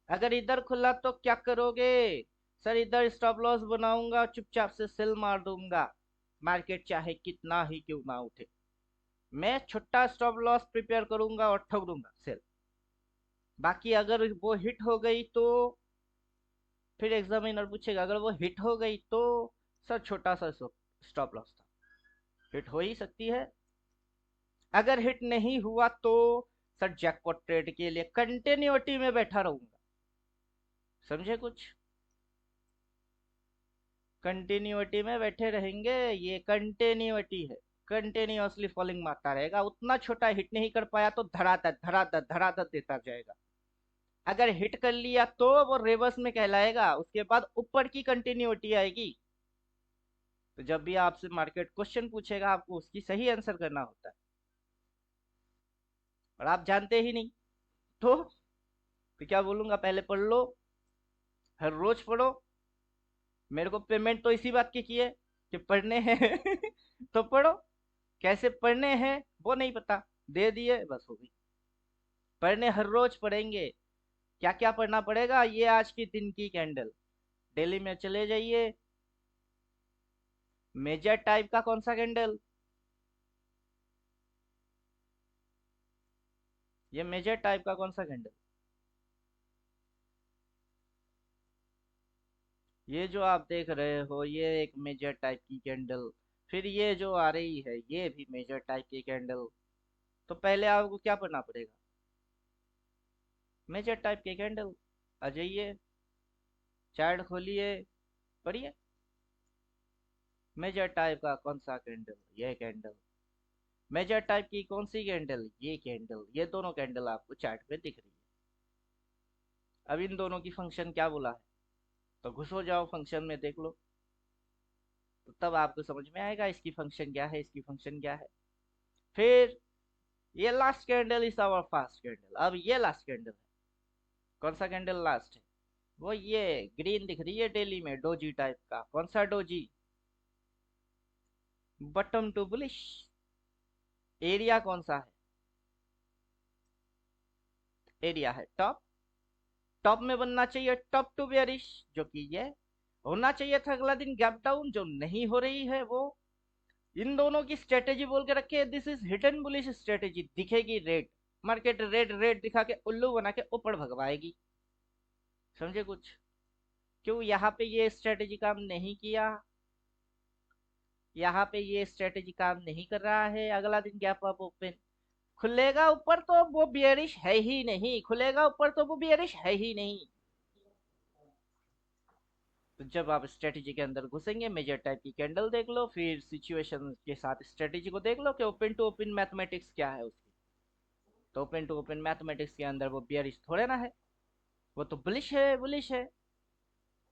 अगर इधर खुला तो क्या करोगे, सर इधर स्टॉप लॉस बनाऊंगा चुपचाप से सेल मार दूंगा, मार्केट चाहे कितना ही क्यों ना उठे, मैं छोटा स्टॉप लॉस प्रिपेयर करूंगा और ठोक दूंगा सेल। बाकी अगर वो हिट हो गई तो फिर एग्जामिनर पूछेगा अगर वो हिट हो गई तो सर छोटा सा स्टॉप लॉस था, हिट हो ही सकती है। अगर हिट नहीं हुआ तो सर जैकपॉट ट्रेड के लिए कंटिन्यूटी में बैठा रहूंगा। समझे कुछ। कंटिन्यूटी में बैठे रहेंगे, ये कंटिन्यूटी है, कंटिन्यूअसली फॉलिंग मारता रहेगा, उतना छोटा हिट नहीं कर पाया तो धड़ाधड़ धड़ाधड़ धड़ाधड़ देता जाएगा। अगर हिट कर लिया तो वो रिवर्स में कहलाएगा, उसके बाद ऊपर की कंटिन्यूटी आएगी। तो जब भी आपसे मार्केट क्वेश्चन पूछेगा आपको उसकी सही आंसर करना होता है, और आप जानते ही नहीं तो क्या बोलूंगा, पहले पढ़ लो, हर रोज पढ़ो। मेरे को पेमेंट तो इसी बात की है कि पढ़ने हैं तो पढ़ो, कैसे पढ़ने हैं वो नहीं पता, दे दिए बस हो गई। पढ़ने हर रोज पढ़ेंगे। क्या क्या पढ़ना पड़ेगा, ये आज की दिन की कैंडल, डेली में चले जाइए। मेजर टाइप का कौन सा कैंडल, ये मेजर टाइप का कौन सा कैंडल, ये जो आप देख रहे हो ये एक मेजर टाइप की कैंडल। फिर ये जो आ रही है ये भी मेजर टाइप की कैंडल। तो पहले आपको क्या पढ़ना पड़ेगा, मेजर टाइप के कैंडल। आ जाइए, चार्ट खोलिए, पढ़िए। मेजर टाइप का कौन सा कैंडल, ये कैंडल। मेजर टाइप की कौन सी कैंडल, ये कैंडल। ये दोनों कैंडल आपको चार्ट पे दिख रही है। अब इन दोनों की फंक्शन क्या बोला है, तो घुसो जाओ फंक्शन में देख लो, तो तब आपको समझ में आएगा इसकी फंक्शन क्या है, इसकी फंक्शन क्या है। फिर ये last candle is our fast candle. अब ये लास्ट कैंडल है, कौन सा कैंडल लास्ट है, वो ये ग्रीन दिख रही है डेली में डोजी टाइप का, कौन सा doji, bottom to bullish. Area कौन सा है, एरिया है टॉप, टॉप में बनना चाहिए टॉप टू बेयरिश, जो कि ये होना चाहिए था अगला दिन गैप डाउन, जो नहीं हो रही है वो। इन दोनों की स्ट्रेटेजी बोल के रखे, this is hidden bullish strategy, दिखेगी रेड, मार्केट रेड रेड दिखा के उल्लू बना के ऊपर भगवाएगी। समझे कुछ। क्यों यहाँ पे ये स्ट्रेटेजी काम नहीं किया, यहाँ पे ये स्ट्रेटेजी काम नहीं कर रहा है। अगला दिन गैप अप ओपन खुलेगा ऊपर तो वो बियरिश है ही नहीं, खुलेगा ऊपर तो वो बियरिश है ही नहीं। तो तो जब आप स्ट्रेटेजी के अंदर घुसेंगे, मेजर टाइप की कैंडल देख लो, फिर सिचुएशन के साथ स्ट्रेटेजी को देख लो कि ओपन टू ओपन मैथमेटिक्स क्या है उसकी। तो ओपन टू ओपन मैथमेटिक्स के अंदर वो बियरिश थोड़े ना है, वो तो बुलिश है, बुलिश है।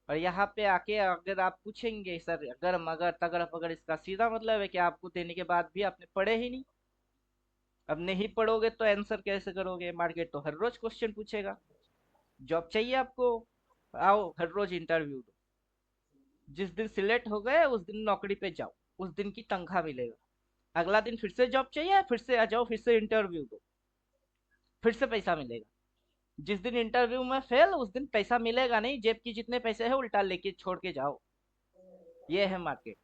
और यहाँ पे आके अगर आप पूछेंगे सर अगर मगर तगड़ पगड़, इसका सीधा मतलब है कि आपको देने के बाद भी आपने पढ़े ही नहीं। अब नहीं पढ़ोगे तो आंसर कैसे करोगे? मार्केट तो हर रोज क्वेश्चन पूछेगा। जॉब चाहिए आपको, आओ हर रोज इंटरव्यू दो। जिस दिन सिलेक्ट हो गए उस दिन नौकरी पे जाओ, उस दिन की तनख्वाह मिलेगा। अगला दिन फिर से जॉब चाहिए, फिर से आ जाओ, फिर से इंटरव्यू दो, फिर से पैसा मिलेगा। जिस दिन इंटरव्यू में फेल उस दिन पैसा मिलेगा नहीं, जेब की जितने पैसे है उल्टा लेके छोड़ के जाओ। ये है मार्केट।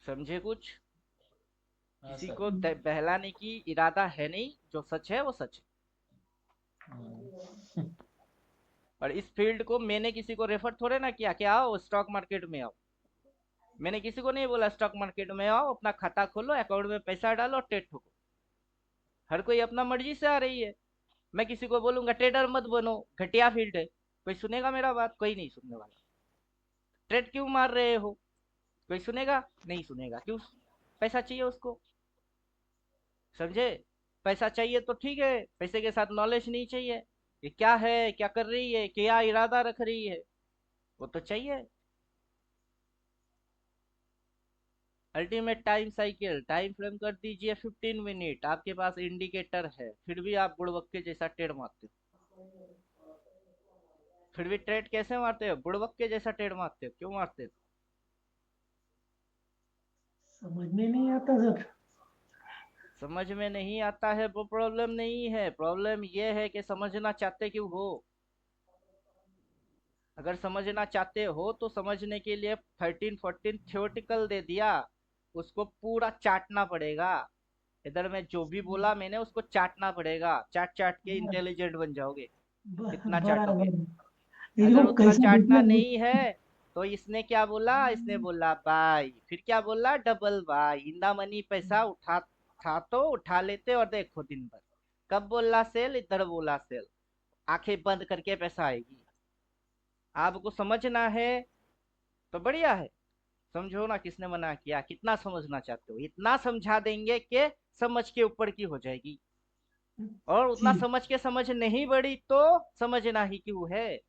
समझे कुछ? हाँ किसी सर। को बहलाने की इरादा है नहीं, जो सच है वो सच है। हम्म। और इस फील्ड को मैंने किसी को रेफर थोड़े ना किया कि आओ स्टॉक मार्केट में आओ। मैंने किसी को नहीं बोला स्टॉक मार्केट में आओ, अपना खाता खोलो, अकाउंट में पैसा डालो, ट्रेड ठोको। हर कोई अपना मर्जी से आ रही है। मैं किसी को बोलूंगा ट्रेडर मत बनो, घटिया फील्ड है, कोई सुनेगा मेरा बात? कोई नहीं सुनने वाला। ट्रेड क्यों मार रहे हो? कोई सुनेगा? नहीं सुनेगा। क्यों? पैसा चाहिए उसको। समझे? पैसा चाहिए तो ठीक है, पैसे के साथ नॉलेज नहीं चाहिए। ये क्या है, क्या कर रही है, क्या इरादा रख रही है, वो तो चाहिए। Ultimate time cycle time frame कर दीजिए 15 मिनट, आपके पास इंडिकेटर है, फिर भी आप बुड़बक जैसा टेढ़ मारते हो। फिर भी ट्रेड कैसे मारते हो? बुड़बक जैसा टेढ़ मारते हो, क्यों मारते हो? समझने नहीं आता सर। समझ में नहीं आता है वो प्रॉब्लम नहीं है, प्रॉब्लम ये है कि समझना चाहते क्यों हो। अगर समझना चाहते हो तो समझने के लिए 13 14 थ्योरेटिकल दे दिया, उसको पूरा चाटना पड़ेगा। इधर में जो भी बोला मैंने उसको चाटना पड़ेगा, चाट चाट के इंटेलिजेंट बन जाओगे। इतना चाटोगे। बराबर। ये अगर वो उतना कैसा चाटना देखिए। नहीं है तो इसने क्या बोला, इसने बोला बाई, फिर क्या बोला, डबल बाई, इंदा मनी पैसा उठा था तो उठा लेते और देखो दिन भर। कब बोला सेल, इधर बोला सेल। आंखें बंद करके पैसा आएगी। आपको समझना है तो बढ़िया है, समझो ना, किसने मना किया? कितना समझना चाहते हो? इतना समझा देंगे कि समझ के ऊपर की हो जाएगी। और उतना जी समझ के समझ नहीं बढ़ी तो समझना ही क्यों है।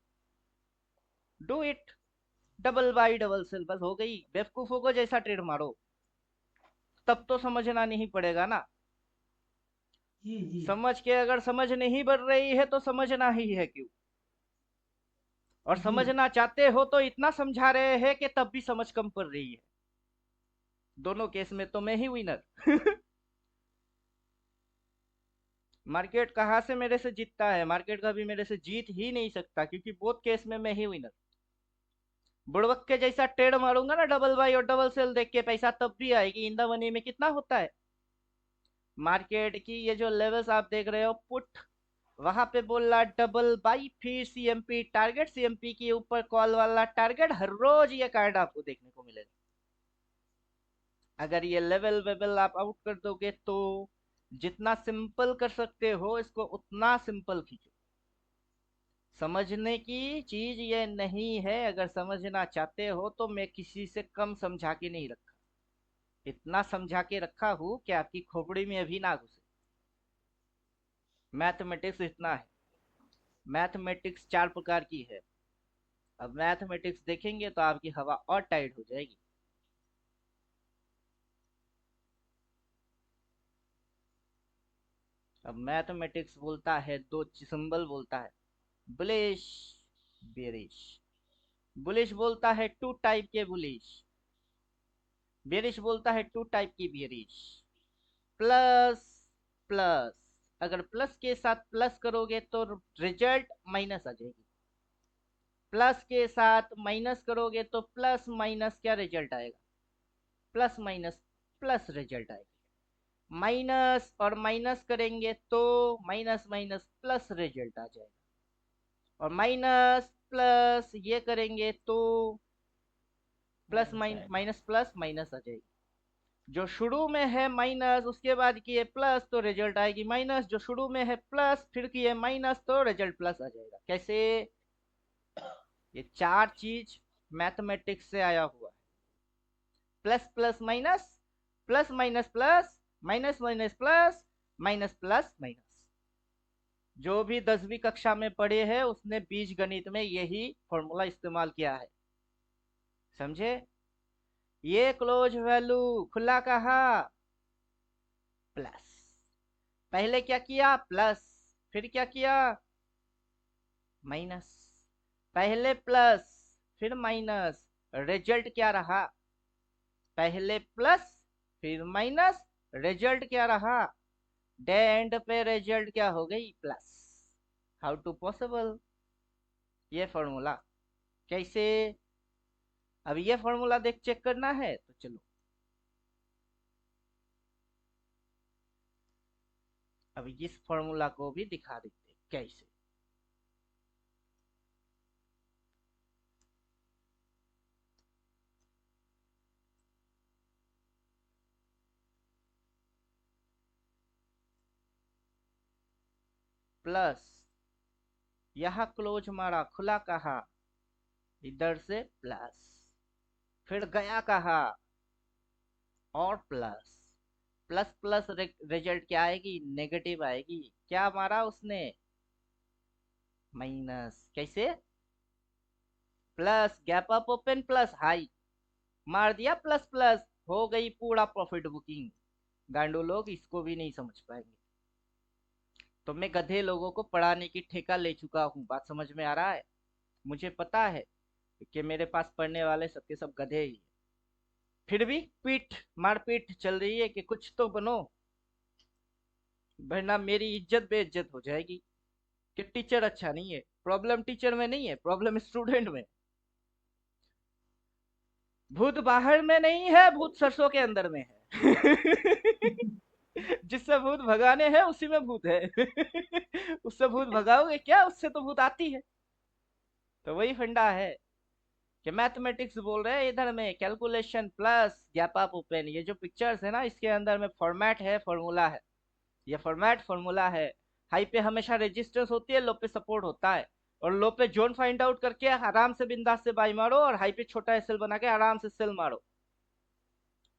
Do it. Double buy double sell, बस हो गई। बेवकूफों को जैसा ट्रेड मारो, तब तो समझना नहीं पड़ेगा ना। जी जी समझ के अगर समझ नहीं बढ़ रही है तो समझना ही है क्यों? और जी। समझना चाहते हो तो इतना समझा रहे हैं कि तब भी समझ कम पड़ रही है। दोनों केस में तो मैं ही विनर। मार्केट कहाँ से मेरे से जीतता है? मार्केट कभी मेरे से जीत ही नहीं सकता, क्योंकि बोथ केस में मैं ही विनर। बुड़बक के जैसा टेढ़ मारूंगा ना डबल बाई और डबल सेल देख के, पैसा तब भी आएगी। इन द मनी में कितना होता है मार्केट की? ये जो लेवल्स आप देख रहे हो पुट, वहां पे बोल रहा डबल बाई, फिर सीएमपी टारगेट, सीएमपी के ऊपर कॉल वाला टारगेट, हर रोज ये कार्ड आपको देखने को मिलेगा। अगर ये लेवल वेवल आप आउट कर दोगे तो जितना सिंपल कर सकते हो इसको उतना सिंपल खींचो। समझने की चीज ये नहीं है। अगर समझना चाहते हो तो मैं किसी से कम समझा के नहीं रखा, इतना समझा के रखा हूं कि आपकी खोपड़ी में अभी ना घुसे। मैथमेटिक्स इतना है। मैथमेटिक्स 4 प्रकार की है। अब मैथमेटिक्स देखेंगे तो आपकी हवा और टाइट हो जाएगी। अब मैथमेटिक्स बोलता है, दो सिंबल बोलता है, बुलिश, बेरिश। बुलिश बोलता है टू टाइप के बुलिश, बेरिश बोलता है टू टाइप की बेरिश। प्लस, प्लस, अगर प्लस के साथ प्लस करोगे तो रिजल्ट माइनस आ जाएगी। प्लस के साथ माइनस करोगे तो प्लस माइनस क्या रिजल्ट आएगा? प्लस माइनस प्लस रिजल्ट आएगा। माइनस और माइनस करेंगे तो माइनस माइनस प्लस रिजल्ट आ जाएगा। और माइनस प्लस ये करेंगे तो प्लस माइनस आएगा। माइनस प्लस माइनस आ जाएगी। जो शुरू में है माइनस उसके बाद किए प्लस तो रिजल्ट आएगी माइनस, जो शुरू में है प्लस फिर किए माइनस तो रिजल्ट प्लस आ जाएगा। कैसे? ये चार चीज मैथमेटिक्स से आया हुआ है। Plus plus minus, plus minus plus, minus minus plus, minus plus minus. जो भी 10वीं कक्षा में पढ़े हैं उसने बीज गणित में यही फॉर्मूला इस्तेमाल किया है। समझे? ये क्लोज वैल्यू खुला कहा प्लस, पहले क्या किया प्लस, फिर क्या किया माइनस, पहले प्लस फिर माइनस, रिजल्ट क्या रहा, पहले प्लस फिर माइनस, रिजल्ट क्या रहा, एंड पे रिजल्ट क्या हो गई प्लस। हाउ टू पॉसिबल ये फॉर्मूला कैसे? अब ये फॉर्मूला देख चेक करना है तो चलो, अब इस फॉर्मूला को भी दिखा देते कैसे। प्लस, यहां क्लोज मारा खुला कहा, इधर से प्लस, फिर गया कहा और प्लस, प्लस प्लस रिजल्ट क्या आएगी नेगेटिव आएगी। क्या मारा उसने माइनस, कैसे plus gap up open plus high, मार दिया प्लस प्लस, हो गई पूरा प्रॉफिट बुकिंग। गांडू लोग इसको भी नहीं समझ पाएंगे। तो मैं गधे लोगों को पढ़ाने की ठेका ले चुका हूँ, बात समझ में आ रहा है? मुझे पता है कि मेरे पास पढ़ने वाले सबके सब गधे ही हैं। फिर भी पीठ मारपीट चल रही है कि कुछ तो बनो, वरना मेरी इज्जत बेइज्जत हो जाएगी। कि टीचर अच्छा नहीं है, प्रॉब्लम टीचर में नहीं है, प्रॉब्लम स्टूडेंट में। भूत बाहर में नहीं है, भूत सरसों के अंदर में है। जिससे भूत भगाने हैं उसी में भूत है। उससे भूत भगाओगे क्या, उससे तो भूत आती है। तो वही फंडा है कि मैथमेटिक्स बोल रहे हैं इधर में calculation plus gap up open. ये जो पिक्चर्स है ना इसके अंदर में फॉर्मेट है फॉर्मूला है, ये फॉर्मेट फॉर्मूला है। हाई पे हमेशा रेजिस्टेंस होती है, लो पे सपोर्ट होता है। और लो पे जोन फाइंड आउट करके आराम से बिंदास से बाई मारो, और हाई पे छोटा एसएल बना के आराम से सेल मारो।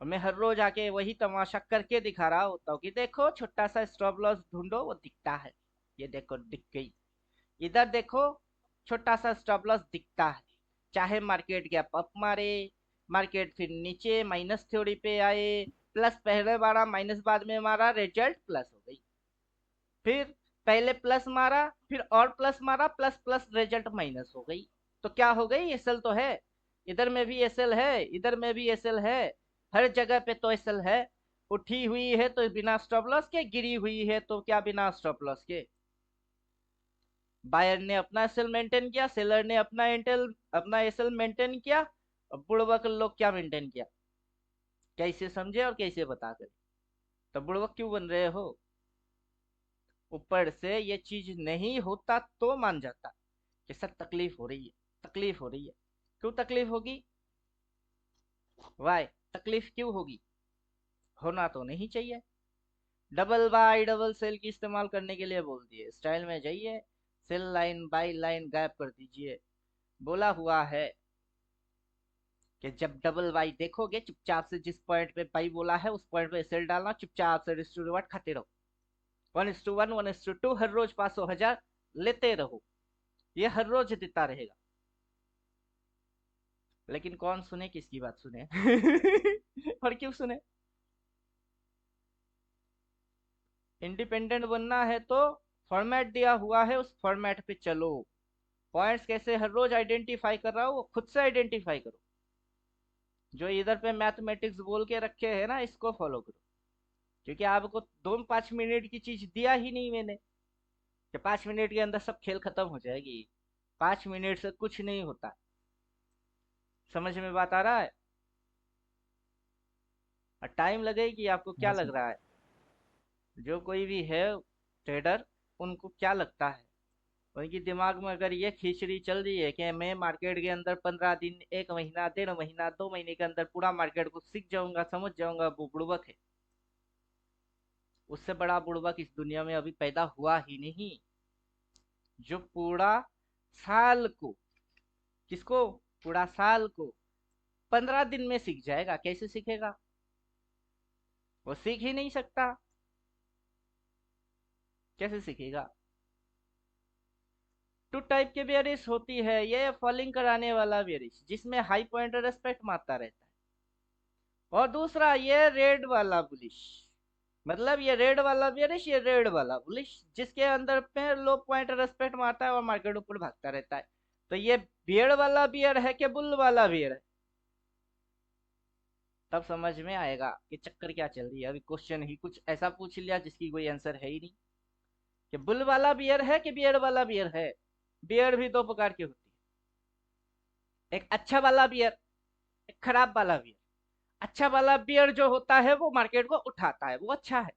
और मैं हर रोज आके वही तमाशा करके दिखा रहा होता हूँ कि देखो छोटा सा स्टॉप लॉस ढूंढो, वो दिखता है। ये देखो दिख गई। इधर देखो छोटा सा स्टॉप लॉस दिखता है। चाहे मार्केट गैप अप मारे, मार्केट फिर नीचे माइनस थ्योरी पे आए, प्लस पहले मारा माइनस बाद में मारा, रिजल्ट प्लस हो गई। फिर पहले प्लस मारा फिर और प्लस मारा, प्लस प्लस रिजल्ट माइनस हो गई। तो क्या हो गई, एसएल तो है। इधर में भी एसएल है, इधर में भी एसएल है, हर जगह पे तो एसएल है। उठी हुई है तो बिना स्टॉप लॉस के, गिरी हुई है तो क्या बिना स्टॉप लॉस के। बायर ने अपना एसएल मेंटेन किया, सेलर ने अपना एसएल मेंटेन किया, और बुड़बक लोग क्या मेंटेन किया। कैसे समझे और कैसे बता कर? तो बुड़बक क्यों बन रहे हो? ऊपर से ये चीज नहीं होता तो मान जाता कि सर तकलीफ हो रही है, तकलीफ हो रही है। क्यों तकलीफ होगी? वाई तकलीफ क्यों होगी? होना तो नहीं चाहिए। डबल बाय डबल सेल की इस्तेमाल करने के लिए बोल दिए, स्टाइल में जाइए, सेल लाइन बाई लाइन गायब कर दीजिए। बोला हुआ है कि जब डबल बाई देखोगे चुपचाप से जिस पॉइंट पे बाई बोला है उस पॉइंट पे सेल डालना, चुपचाप से रिस्क टू रिवार्ड खाते रहो। 1:1 1:2 हर रोज 500 1000 लेते रहो, ये हर रोज देता रहेगा। लेकिन कौन सुने, किसकी बात सुने? और क्यों सुने? इंडिपेंडेंट बनना है तो फॉर्मेट दिया हुआ है, उस फॉर्मेट पे चलो। पॉइंट्स कैसे हर रोज आइडेंटिफाई कर रहा हो वो खुद से आइडेंटिफाई करो। जो इधर पे मैथमेटिक्स बोल के रखे है ना इसको फॉलो करो। क्योंकि आपको 2-5 मिनट की चीज दिया ही नहीं मैंने कि 5 मिनट के अंदर सब खेल खत्म हो जाएगी। 5 मिनट से कुछ नहीं होता। समझ में बात आ रहा है? और टाइम लगेगी आपको, क्या हाँ लग सर। रहा है? जो कोई भी है ट्रेडर, उनको क्या लगता है, उनकी दिमाग में अगर ये खिचड़ी चल रही है कि मैं मार्केट के अंदर 15 दिन, 1 महीना, 1.5 महीना, 2 महीने के अंदर पूरा मार्केट को सीख जाऊंगा, समझ जाऊंगा, वो बुड़बक है। उससे बड़ा बुड़बक इस दुनिया में अभी पैदा हुआ ही नहीं, जो पूरा साल को किसको? पूरा साल को। 15 दिन में सीख जाएगा, कैसे सीखेगा? वो सीख ही नहीं सकता, कैसे सीखेगा? टू टाइप के बियरिश होती है, ये फॉलिंग कराने वाला बियरिश जिसमें हाई पॉइंटर रेस्पेक्ट मारता रहता है। और दूसरा ये रेड वाला बुलिश, मतलब ये रेड वाला बियरिश, ये रेड वाला बुलिश जिसके अंदर पे लो पॉइंटर रेस्पेक्ट मारता है और मार्केट ऊपर भागता रहता है। तो ये बियर वाला बियर है कि बुल वाला बियर है? तब समझ में आएगा कि चक्कर क्या चल रही है। अभी क्वेश्चन ही कुछ ऐसा पूछ लिया जिसकी कोई आंसर है ही नहीं, कि बुल वाला बियर है कि बियर वाला बियर है। बियर भी दो प्रकार की होती है, एक अच्छा वाला बियर, एक खराब वाला बियर। अच्छा वाला बियर जो होता है वो मार्केट को उठाता है, वो अच्छा है।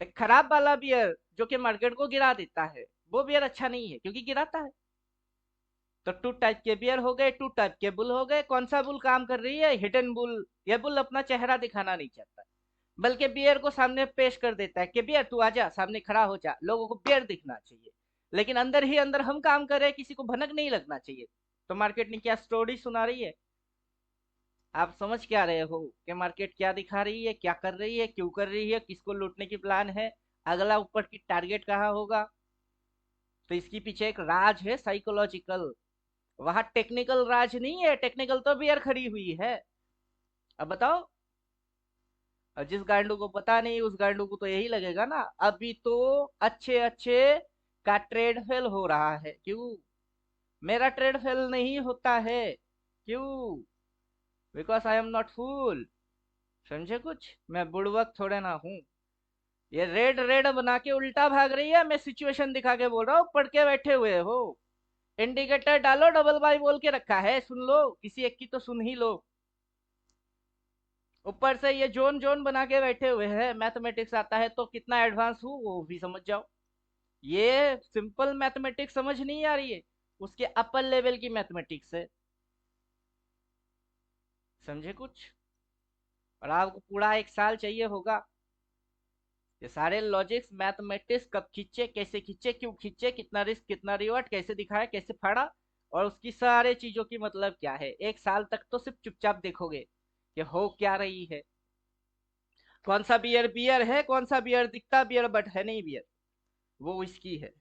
एक खराब वाला बियर जो कि मार्केट को गिरा देता है, वो बियर अच्छा नहीं है क्योंकि गिराता है। तो टू टाइप के बियर हो गए, टू टाइप के बुल हो गए। कौन सा बुल काम कर रही है? Hidden bull. ये बुल अपना चेहरा दिखाना नहीं चाहता, बल्कि बियर को सामने पेश कर देता है कि बियर तू आजा, सामने खड़ा हो जा, लोगों को बियर दिखना चाहिए। लेकिन अंदर ही अंदर हम काम कर रहे हैं, किसी को भनक नहीं लगना चाहिए। तो मार्केट ने क्या स्टोरी सुना रही है? आप समझ क्या रहे हो कि मार्केट क्या दिखा रही है, क्या कर रही है, क्यों कर रही है, किसको लूटने की प्लान है, अगला ऊपर की टारगेट कहाँ होगा? तो इसके पीछे एक राज है साइकोलॉजिकल। वहां टेक्निकल राज नहीं है, टेक्निकल तो बियर खड़ी हुई है। अब बताओ। और जिस गांडू को पता नहीं उस गांडू को तो यही लगेगा ना, अभी तो अच्छे अच्छे का ट्रेड फेल हो रहा है, क्यों? मेरा ट्रेड फेल नहीं होता है, क्यों? बिकॉज आई एम नॉट फूल। समझे कुछ? मैं बुड़वक थोड़े ना हूँ। ये रेड रेड बना के उल्टा भाग रही है, मैं सिचुएशन दिखा के बोल रहा हूँ, पढ़ के बैठे हुए हो। इंडिकेटर डालो, डबल बाई बोल के रखा है, सुन लो, किसी एक की तो सुन ही लो। ऊपर से ये जोन जोन बना के बैठे हुए हैं, मैथमेटिक्स आता है तो कितना एडवांस हूँ वो भी समझ जाओ। ये सिंपल मैथमेटिक्स समझ नहीं आ रही है, उसके अपर लेवल की मैथमेटिक्स है। समझे कुछ? और आपको पूरा एक साल चाहिए होगा ये सारे लॉजिक्स मैथमेटिक्स कब खींचे, कैसे खींचे, क्यों खींचे, कितना रिस्क कितना रिवॉर्ड, कैसे दिखाया, कैसे फाड़ा, और उसकी सारे चीजों की मतलब क्या है। एक साल तक तो सिर्फ चुपचाप देखोगे कि हो क्या रही है। कौन सा बियर बियर है, कौन सा बियर दिखता बियर बट है नहीं बियर, वो इसकी है।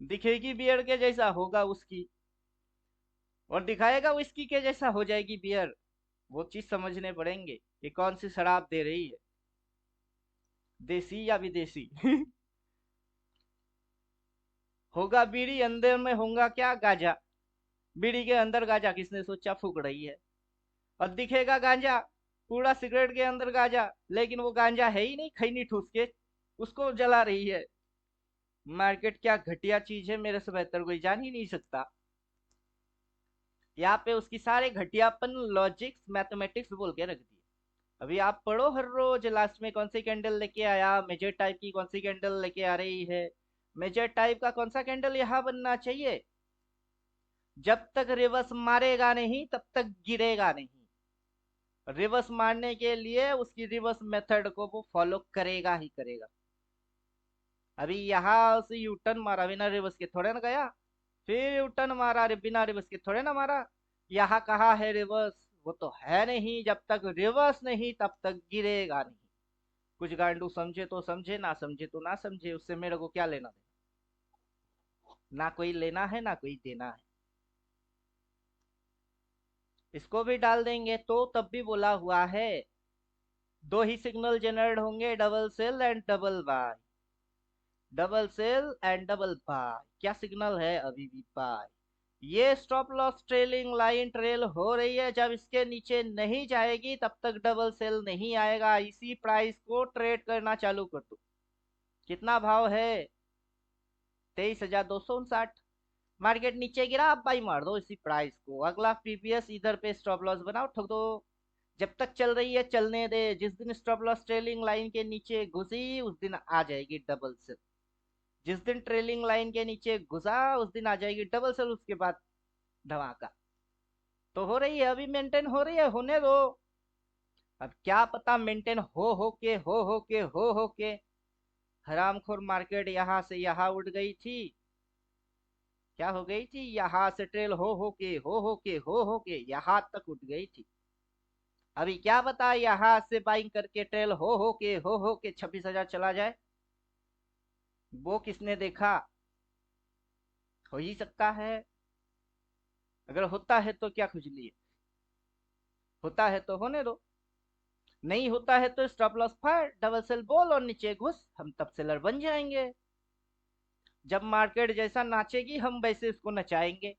दिखेगी बियर के जैसा, होगा उसकी, और दिखाएगा विस्की के जैसा, हो जाएगी बियर। वो चीज समझने पड़ेंगे कि कौन सी शराब दे रही है, देसी या विदेशी। होगा बीड़ी, अंदर में होगा क्या? गांजा। बीड़ी के अंदर गांजा किसने सोचा फूक रही है। और दिखेगा गांजा, पूरा सिगरेट के अंदर गांजा, लेकिन वो गांजा है ही नहीं, खैनी ठूस के उसको जला रही है। मार्केट क्या घटिया चीज है, मेरे से बेहतर कोई जान ही नहीं सकता। यहाँ पे उसकी सारे घटियापन लॉजिक्स मैथमेटिक्स बोल के रख दिए। अभी आप पढ़ो हर रोज लास्ट में कौन सी कैंडल लेके आया, मेजर टाइप की कौन सी कैंडल लेके आ रही है, मेजर टाइप का कौन सा कैंडल यहाँ बनना चाहिए। जब तक रिवर्स मारेगा नहीं तब तक गिरेगा नहीं। रिवर्स मारने के लिए उसकी रिवर्स मेथड को वो फॉलो करेगा ही करेगा। अभी यहाँ से यू टर्न मारा, बिना रिवर्स के थोड़े ना गया। फिर यू टर्न मारा, बिना रिवर्स के थोड़े ना मारा। यहाँ कहा है रिवर्स, वो तो है नहीं, जब तक रिवर्स नहीं तब तक गिरेगा नहीं। कुछ गांडू समझे तो समझे, ना समझे तो ना समझे, उससे मेरे को क्या लेना देना। ना कोई लेना है ना कोई देना है। इसको भी डाल देंगे तो तब भी बोला हुआ है, दो ही सिग्नल जनरेट होंगे, double sell and double buy. Double sell and double buy क्या सिग्नल है? अभी भी बाय। ये stop loss trailing line trail हो रही है, जब इसके नीचे नहीं जाएगी तब तक डबल सेल नहीं आएगा। इसी प्राइस को ट्रेड करना चालू कर दो। कितना भाव है? 23,259। मार्केट नीचे गिरा, आप बाई मार दो इसी प्राइस को, अगला पीपीएस इधर पे स्टॉप लॉस बनाओ, ठोक दो। जब तक चल रही है चलने दे, जिस दिन स्टॉप लॉस ट्रेलिंग लाइन के नीचे घुसी उस दिन आ जाएगी डबल सेल। जिस दिन ट्रेलिंग लाइन के नीचे घुसा उस दिन आ जाएगी डबल सेल, उसके बाद धमाका। तो हो रही है, अभी मेंटेन हो रही है, होने दो। अब क्या पता मेंटेन हो के हरामखोर मार्केट यहाँ से यहाँ उठ गई थी, क्या हो गई थी, यहाँ से ट्रेल हो के यहाँ तक उठ गई थी। अभी क्या बता, यहाँ से बाइंग करके ट्रेल हो के 26,000 चला जाए। वो किसने देखा। हो ही सकता है। अगर होता है तो क्या खुजली है, होता है तो होने दो। नहीं होता है तो stop loss fire, double sell बोल और नीचे घुस, हम तब सेलर बन जाएंगे। जब मार्केट जैसा नाचेगी हम वैसे उसको नचाएंगे।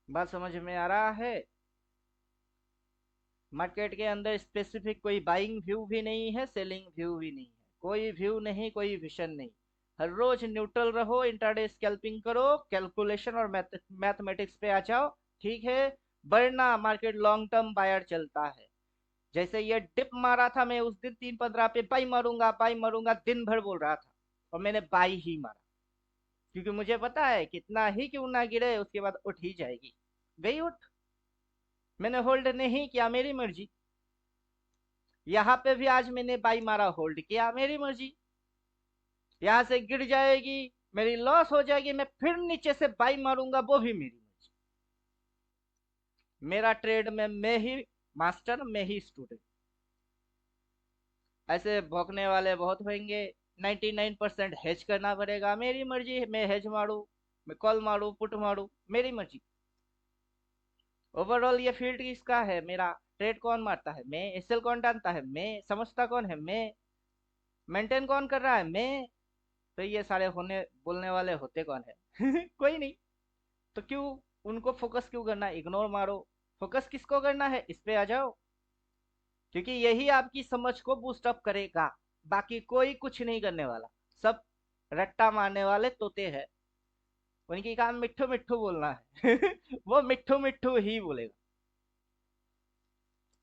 बात समझ में आ रहा है। मार्केट के अंदर स्पेसिफिक कोई बाइंग व्यू भी नहीं है, सेलिंग व्यू भी नहीं है, कोई व्यू नहीं, कोई विजन नहीं। हर रोज न्यूट्रल रहो, इंट्राडे स्कैल्पिंग करो, कैलकुलेशन और मैथमेटिक्स पे आ जाओ। ठीक है। वरना मार्केट लॉन्ग टर्म बायर चलता है। जैसे ये डिप मारा था, मैं उस दिन 3:15 पे बाई मारूंगा दिन भर बोल रहा था, और मैंने बाई ही मारा। क्योंकि मुझे पता है कितना ही क्यों ना गिरे उसके बाद उठ ही जाएगी। गई उठ। मैंने होल्ड नहीं किया, मेरी मर्जी। यहाँ पे भी आज मैंने बाई मारा, होल्ड किया, मेरी मर्जी। यहाँ से गिर जाएगी, मेरी लॉस हो जाएगी, मैं फिर नीचे से बाई मारूंगा, वो भी मेरी मर्जी। मेरा ट्रेड में मैं ही मास्टर, मैं ही स्टूडेंट। ऐसे भौंकने वाले बहुत होंगे। 99% हेज करना पड़ेगा, मेरी मर्जी, मैं हेज मारू, मैं कॉल मारू, पुट मारू, मेरी मर्जी। ओवरऑल ये फील्ड किसका है, मेरा। ट्रेड कौन मारता है, मैं। एसएल कौन डालता है, मैं। समझता कौन है, मैं। मेंटेन कौन कर रहा है, मैं। तो ये सारे होने बोलने वाले होते कौन है कोई नहीं। तो क्यों उनको फोकस क्यों करना, इग्नोर मारो। फोकस किसको करना है, इस पे आ जाओ। क्योंकि यही आपकी समझ को बूस्ट अप करेगा। बाकी कोई कुछ नहीं करने वाला। सब रट्टा मारने वाले तोते हैं। उनकी काम मिट्ठू मिट्ठू बोलना है वो मिट्ठू मिट्ठू ही बोलेगा।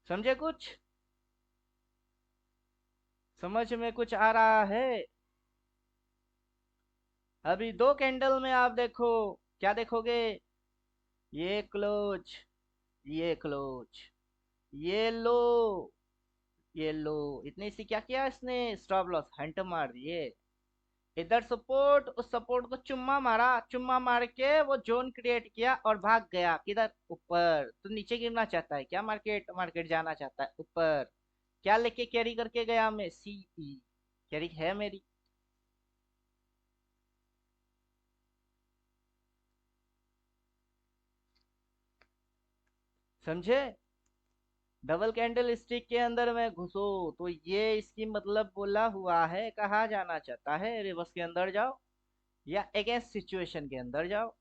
समझे कुछ। समझ में कुछ आ रहा है। अभी दो कैंडल में आप देखो, क्या देखोगे। ये क्लोज, ये क्लोज, ये लो, ये लो। इतनी सी क्या किया इसने, स्टॉप लॉस हंट मार दिए। इधर सपोर्ट, उस सपोर्ट को चुम्मा मारा, चुम्मा मार के वो जोन क्रिएट किया और भाग गया किधर, ऊपर। तो नीचे गिरना चाहता है क्या मार्केट, मार्केट जाना चाहता है ऊपर। क्या लेके कैरी करके गया, मैं सीई कैरी है मेरी। समझे। डबल कैंडल स्टिक के अंदर में घुसो तो ये इसकी मतलब बोला हुआ है, कहा जाना चाहता है रिवर्स के अंदर जाओ या अगेंस्ट सिचुएशन के अंदर जाओ।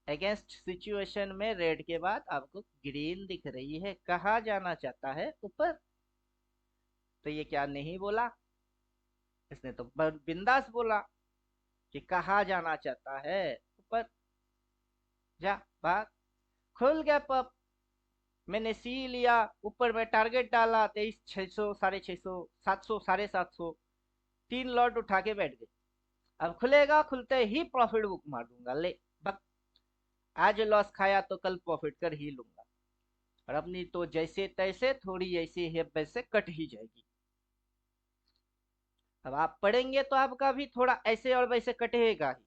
अगेंस्ट सिचुएशन में रेड के बाद आपको ग्रीन दिख रही है, कहा जाना चाहता है ऊपर। तो ये क्या नहीं बोला, इसने तो बिंदास बोला कि कहा जाना चाहता है ऊपर। जा भाग। खुल गया पप। मैंने सी लिया। ऊपर में टारगेट डाला 23,600, 650, 700, 750। 3 लॉट उठा के बैठ गए। अब खुलेगा, खुलते ही प्रॉफिट बुक मार दूंगा, ले। बक। आज लॉस खाया तो कल प्रॉफिट कर ही लूंगा। और अपनी तो जैसे तैसे थोड़ी ऐसे है वैसे कट ही जाएगी। अब आप पढ़ेंगे तो आपका भी थोड़ा ऐसे और वैसे कटेगा ही।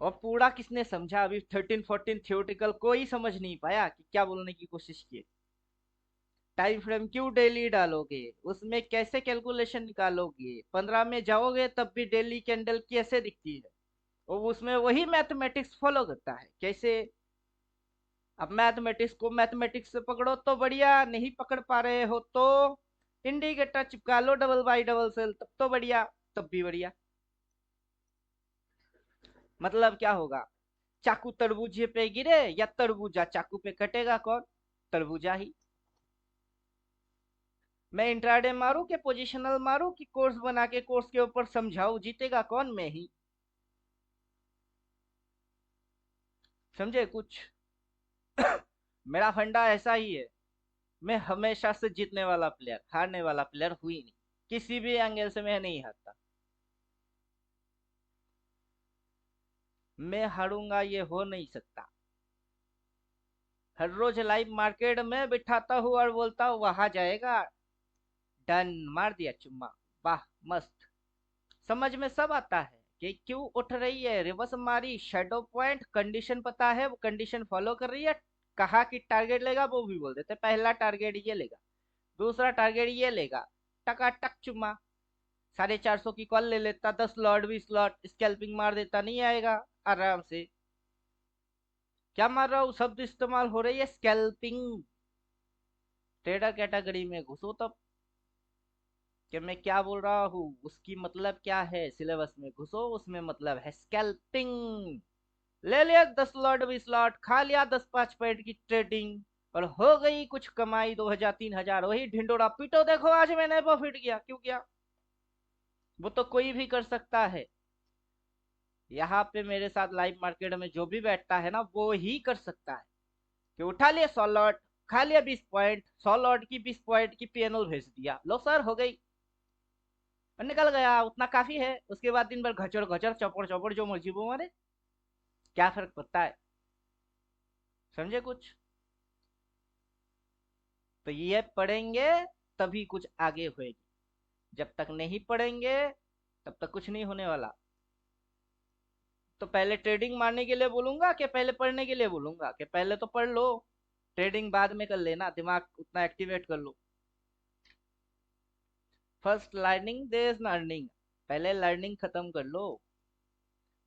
और पूरा किसने समझा, अभी 13 14 थियोटिकल कोई समझ नहीं पाया कि क्या बोलने की कोशिश की। टाइम फ्रेम क्यों डेली डालोगे, उसमें कैसे कैलकुलेशन निकालोगे, 15 में जाओगे तब भी डेली कैंडल कैसे दिखती है। और उसमें वही मैथमेटिक्स फॉलो करता है कैसे। अब मैथमेटिक्स को मैथमेटिक्स से पकड़ो तो बढ़िया, नहीं पकड़ पा रहे हो तो इंडिकेटर चिपका लो, डबल बाई डबल सेल, तब तो बढ़िया। तब भी बढ़िया। मतलब क्या होगा, चाकू तरबूजे पे गिरे या तरबूजा चाकू पे कटेगा कौन, तरबूजा ही। मैं इंट्राडे मारू कि पोजिशनल मारू कि कोर्स बना के कोर्स के ऊपर समझाऊ, जीतेगा कौन, मैं ही। समझे कुछ। मेरा फंडा ऐसा ही है। मैं हमेशा से जीतने वाला प्लेयर, हारने वाला प्लेयर हुई नहीं। किसी भी एंगल से मैं नहीं हारता। मैं हारूंगा ये हो नहीं सकता। हर रोज लाइव मार्केट में बिठाता हूँ और बोलता हूँ वहां जाएगा। डन, मार दिया चुम्मा। वाह, मस्त। समझ में सब आता है। कि क्यों उठ रही है, रिवर्स मारी, शेडो पॉइंट, कंडीशन पता है, वो कंडीशन फॉलो कर रही है, कहा कि टारगेट लेगा, वो भी बोल देते पहला टारगेट ये लेगा, दूसरा टारगेट ये लेगा, टका चुम्मा, 450 की कॉल ले लेता, 10 लॉट 20 लॉट स्कैल्पिंग मार देता, नहीं आएगा आराम से। क्या मार रहा हूँ, शब्द इस्तेमाल हो रही है स्कैल्पिंग। ट्रेडर कैटेगरी में घुसो तब कि मैं क्या बोल रहा हूँ, उसकी मतलब क्या है, सिलेबस में घुसो, उसमें मतलब है स्कैल्पिंग। ले लिया 10 लॉट 20 लॉट, खा लिया 10 5 पॉइंट की ट्रेडिंग, और हो गई कुछ कमाई, 2000 3000, वही ढिंडोरा पीटो, देखो आज मैंने प्रॉफिट किया, क्यों किया, वो तो कोई भी कर सकता है। यहाँ पे मेरे साथ लाइव मार्केट में जो भी बैठता है ना, वो ही कर सकता है कि उठा लिया 100 लॉट, खा लिया 20 पॉइंट, 100 लॉट की 20 पॉइंट की पीएनएल भेज दिया, लो सर हो गई, और निकल गया, उतना काफी है। उसके बाद दिन भर घचड़ घचड़ चौपड़ चौपड़ जो मर्जी वो मारे, क्या फर्क पड़ता है, समझे कुछ। तो ये पढ़ेंगे तभी कुछ आगे होएगी, जब तक नहीं पढ़ेंगे तब तक कुछ नहीं होने वाला। तो पहले ट्रेडिंग मारने के लिए बोलूंगा कि पहले पढ़ने के लिए बोलूंगा, कि पहले तो पढ़ लो, ट्रेडिंग बाद में कर लेना, दिमाग उतना एक्टिवेट कर लो। First learning there is earning, पहले लर्निंग खत्म कर लो।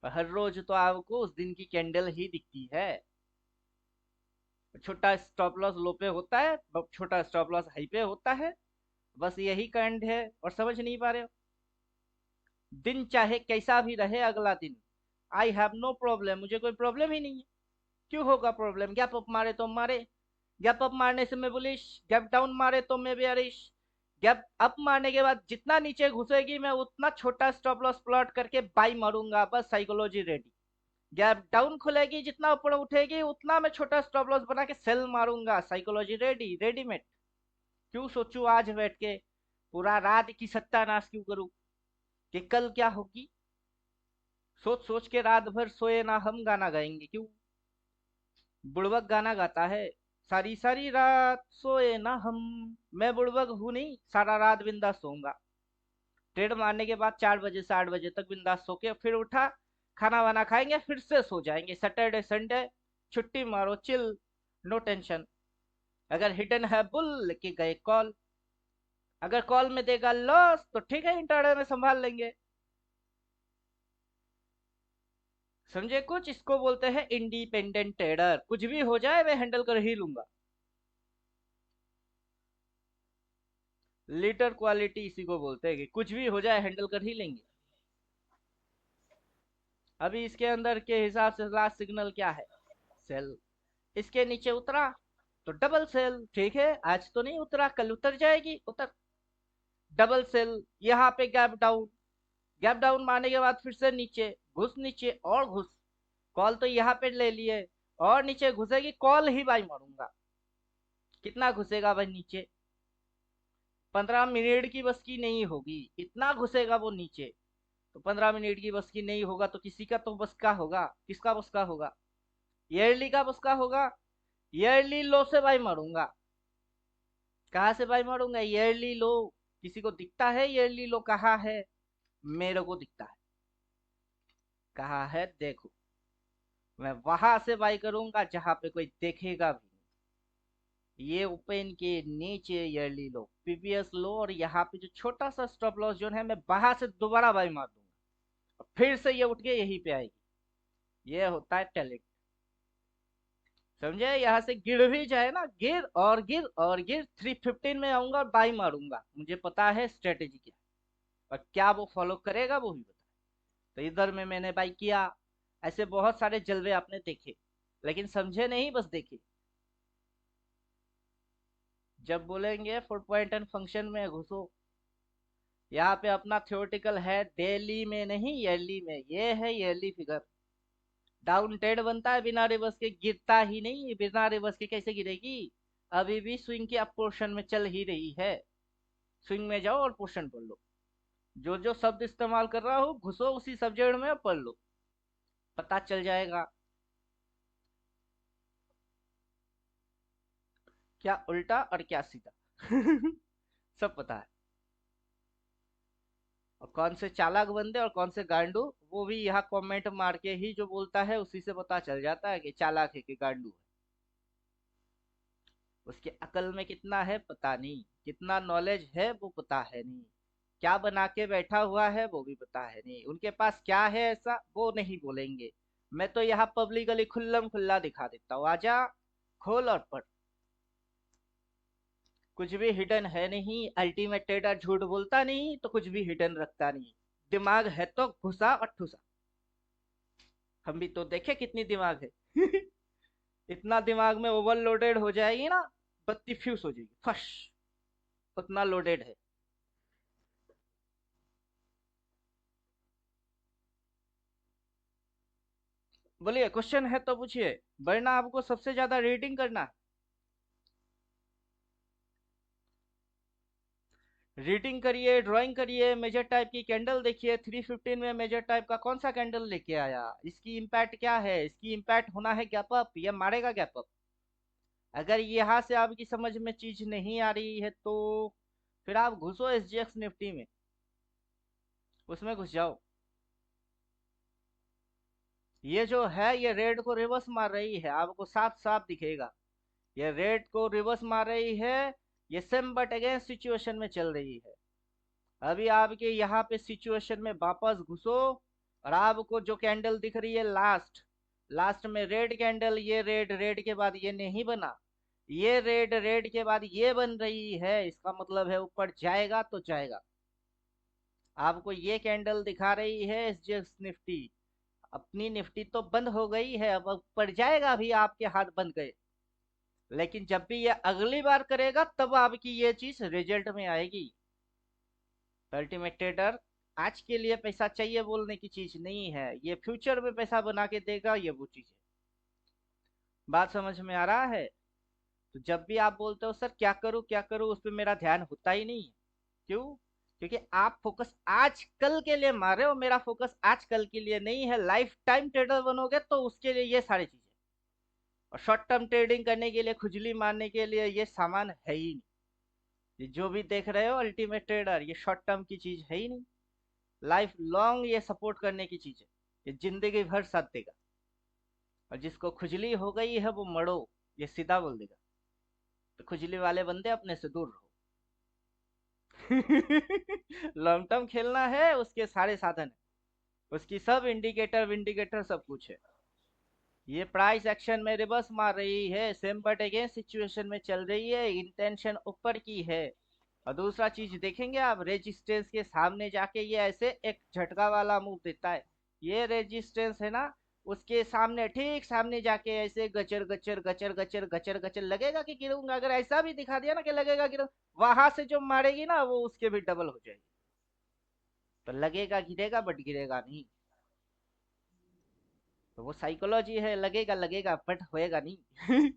और हर रोज तो आपको उस दिन की कैंडल ही दिखती है, छोटा स्टॉप लॉस लो पे होता है, छोटा स्टॉप लॉस हाई पे होता है, बस यही कांड है, और समझ नहीं पा रहे हो। दिन चाहे कैसा भी रहे अगला दिन, आई हैव नो प्रॉब्लम, मुझे कोई प्रॉब्लम ही नहीं है। क्यों होगा प्रॉब्लम, गैप अप मारे तो मारे, गैप अप मारने से मैं बुलिश, गैप डाउन मारे तो मैं बेयरिश, गैप अप मारने के बाद जितना नीचे घुसेगी मैं उतना छोटा स्टॉप लॉस प्लॉट करके बाई मारूंगा, बस साइकोलॉजी रेडी। गैप डाउन खुलेगी, जितना ऊपर उठेगी उतना मैं छोटा स्टॉप लॉस बना के सेल मारूंगा, साइकोलॉजी रेडी, रेडीमेड। क्यों सोचूं आज बैठ के, पूरा रात की सत्यानाश क्यों करूं कि कल क्या होगी। सोच सोच के रात भर सोए ना हम गाना गाएंगे क्यों, बुड़बक गाना गाता है, सारी सारी रात सोए ना हम। मैं बुड़बक हूं नहीं, सारा रात बिंदास सोऊंगा। ट्रेड मारने के बाद 4 बजे से 8 बजे तक बिंदास सो के फिर उठा, खाना वाना खाएंगे, फिर से सो जाएंगे, सैटरडे संडे छुट्टी मारो, चिल, नो टेंशन। अगर हिडन है बुल के गए कॉल, अगर कॉल में देगा लॉस तो ठीक है, इंटरडे में संभाल लेंगे। समझे कुछ, इसको बोलते हैं इंडिपेंडेंट ट्रेडर, कुछ भी हो जाए मैं हैंडल कर ही लूंगा। लीटर क्वालिटी इसी को बोलते हैं कि कुछ भी हो जाए हैंडल कर ही लेंगे। अभी इसके अंदर के हिसाब से लास्ट सिग्नल क्या है, सेल। इसके नीचे उतरा तो डबल सेल, ठीक है, आज तो नहीं उतरा, कल उतर जाएगी, उतर, डबल सेल। यहाँ पे गैप डाउन, गैप डाउन मारने के बाद फिर से नीचे घुस, नीचे और घुस, कॉल तो यहाँ पे ले लिए, और नीचे घुसेगी, कॉल ही बाई मारूंगा। कितना घुसेगा भाई नीचे, 15 मिनट की बस की नहीं होगी, इतना घुसेगा वो नीचे। तो 15 मिनट की बस की नहीं होगा तो किसी का तो बस का होगा, किसका बस का होगा, ईयरली का बस का होगा। ईयरली लो से बाई मारूंगा, कहाँ से बाई मारूंगा, ईयरली लो। किसी को दिखता है ईयरली लो कहाँ है, मेरे को दिखता है, कहाँ है देखो, मैं वहां से बाई करूंगा जहां पे कोई देखेगा भी नहीं। ये ओपन के नीचे ईयरली लो, पीपीएस लो, और यहाँ पे जो छोटा सा स्टॉप लॉस जोन है, मैं बाहर से दोबारा बाई मार दूंगा, और फिर से ये उठ के यहीं पे आएगी। ये होता है टैलेंट, समझे। यहाँ से गिर भी जाए ना, गिर और गिर और गिर, 315 में आऊंगा और बाई मारूंगा, मुझे पता है स्ट्रेटेजी क्या है, और क्या वो फॉलो करेगा वो भी पता है। तो इधर में मैंने बाई किया, ऐसे बहुत सारे जलवे आपने देखे, लेकिन समझे नहीं, बस देखे। जब बोलेंगे 4 पॉइंट एंड फंक्शन में घुसो, यहाँ पे अपना थ्योरेटिकल है, डेली में नहीं ईयरली में, ये है ईयरली फिगर। डाउन ट्रेड बनता है बिना रिवर्स के, गिरता ही नहीं, बिना रिवर्स के कैसे गिरेगी, अभी भी स्विंग की अप पोर्शन में चल ही रही है। स्विंग में जाओ और पोर्शन पढ़ लो, जो जो शब्द इस्तेमाल कर रहा हो घुसो उसी सब्जेक्ट में पढ़ लो, पता चल जाएगा। क्या उल्टा और क्या सीधा सब पता है। और कौन से चालाक बंदे और कौन से गांडू, वो भी यहाँ कमेंट मार के ही जो बोलता है उसी से पता चल जाता है कि चालाक है कि गांडू है। उसके अकल में कितना है पता नहीं, कितना नॉलेज है वो पता है नहीं, क्या बना के बैठा हुआ है वो भी पता है नहीं, उनके पास क्या है ऐसा वो नहीं बोलेंगे। मैं तो यहाँ पब्लिकली खुल्लम खुल्ला दिखा देता हूँ, आजा खोल और पढ़। कुछ भी हिडन है नहीं, अल्टीमेट ट्रेडर झूठ बोलता नहीं तो कुछ भी हिडन रखता नहीं। दिमाग है तो घुसा और ठुसा। हम भी तो देखे कितनी दिमाग है। इतना दिमाग में ओवरलोडेड हो जाएगी ना, बत्ती फ्यूज हो जाएगी फश, उतना लोडेड है। बोलिए, क्वेश्चन है तो पूछिए, वरना आपको सबसे ज्यादा रीडिंग करना है। रीडिंग करिए, ड्राइंग करिए, मेजर टाइप की कैंडल देखिए, 315 में मेजर टाइप का कौन सा कैंडल लेके आया, इसकी इम्पैक्ट क्या है, इसकी इम्पैक्ट होना है गैप अप, ये मारेगा गैप अप। अगर यहाँ से आपकी समझ में चीज नहीं आ रही है तो फिर आप घुसो एसजीएक्स निफ्टी में, उसमें घुस जाओ। ये जो है ये रेड को रिवर्स मार रही है, आपको साफ साफ दिखेगा। ये रेड को रिवर्स मार रही है, ये सेम बट अगेंस्ट सिचुएशन में चल रही है। अभी आपके यहाँ पे सिचुएशन में वापस घुसो, और आपको जो कैंडल दिख रही है लास्ट, लास्ट में रेड कैंडल, ये रेड, रेड के बाद ये नहीं बना, ये रेड, रेड के बाद ये बन रही है, इसका मतलब है ऊपर जाएगा तो जाएगा। आपको ये कैंडल दिखा रही है एसजीएक्स निफ्टी, अपनी निफ्टी तो बंद हो गई है, अब ऊपर जाएगा भी, आपके हाथ बंद गए। लेकिन जब भी ये अगली बार करेगा तब आपकी ये चीज रिजल्ट में आएगी। अल्टीमेट ट्रेडर आज के लिए पैसा चाहिए बोलने की चीज नहीं है, ये फ्यूचर में पैसा बना के देगा, ये वो चीज है। बात समझ में आ रहा है? तो जब भी आप बोलते हो सर क्या करूं क्या करूं, उस पर मेरा ध्यान होता ही नहीं है। क्यों? क्योंकि आप फोकस आज कल के लिए मार रहे हो, मेरा फोकस आज कल के लिए नहीं है। लाइफ टाइम ट्रेडर बनोगे तो उसके लिए ये सारी चीजें, और शॉर्ट टर्म ट्रेडिंग करने के लिए, खुजली मारने के लिए ये सामान है ही नहीं। ये जो भी देख रहे हो अल्टीमेट ट्रेडर, ये शॉर्ट टर्म की चीज है ही नहीं। लाइफ लॉन्ग ये सपोर्ट करने की चीज है, ये जिंदगी भर साथ देगा। और जिसको खुजली हो गई है वो मरो, ये सीधा बोल देगा। तो खुजली वाले बंदे अपने से दूर रहो। लॉन्ग टर्म खेलना है, उसके सारे साधन है, उसकी सब इंडिकेटर विंडिकेटर सब कुछ है। ये प्राइस एक्शन में रिवर्स मार रही है, सेम बट अगेंस्ट सिचुएशन में चल रही है, इंटेंशन ऊपर की है। और दूसरा चीज देखेंगे आप, रेजिस्टेंस के सामने जाके ये ऐसे एक झटका वाला मूव देता है। ये रेजिस्टेंस है ना, उसके सामने, ठीक सामने जाके ऐसे गचर गचर गचर गचर गचर गचर लगेगा कि गिरूंगा। अगर ऐसा भी दिखा दिया ना कि लगेगा गिरूंगा, वहां से जो मारेगी ना वो उसके भी डबल हो जाएगी। तो लगेगा गिरेगा बट गिरेगा नहीं। तो वो साइकोलॉजी है, लगेगा लगेगा बट होएगा नहीं।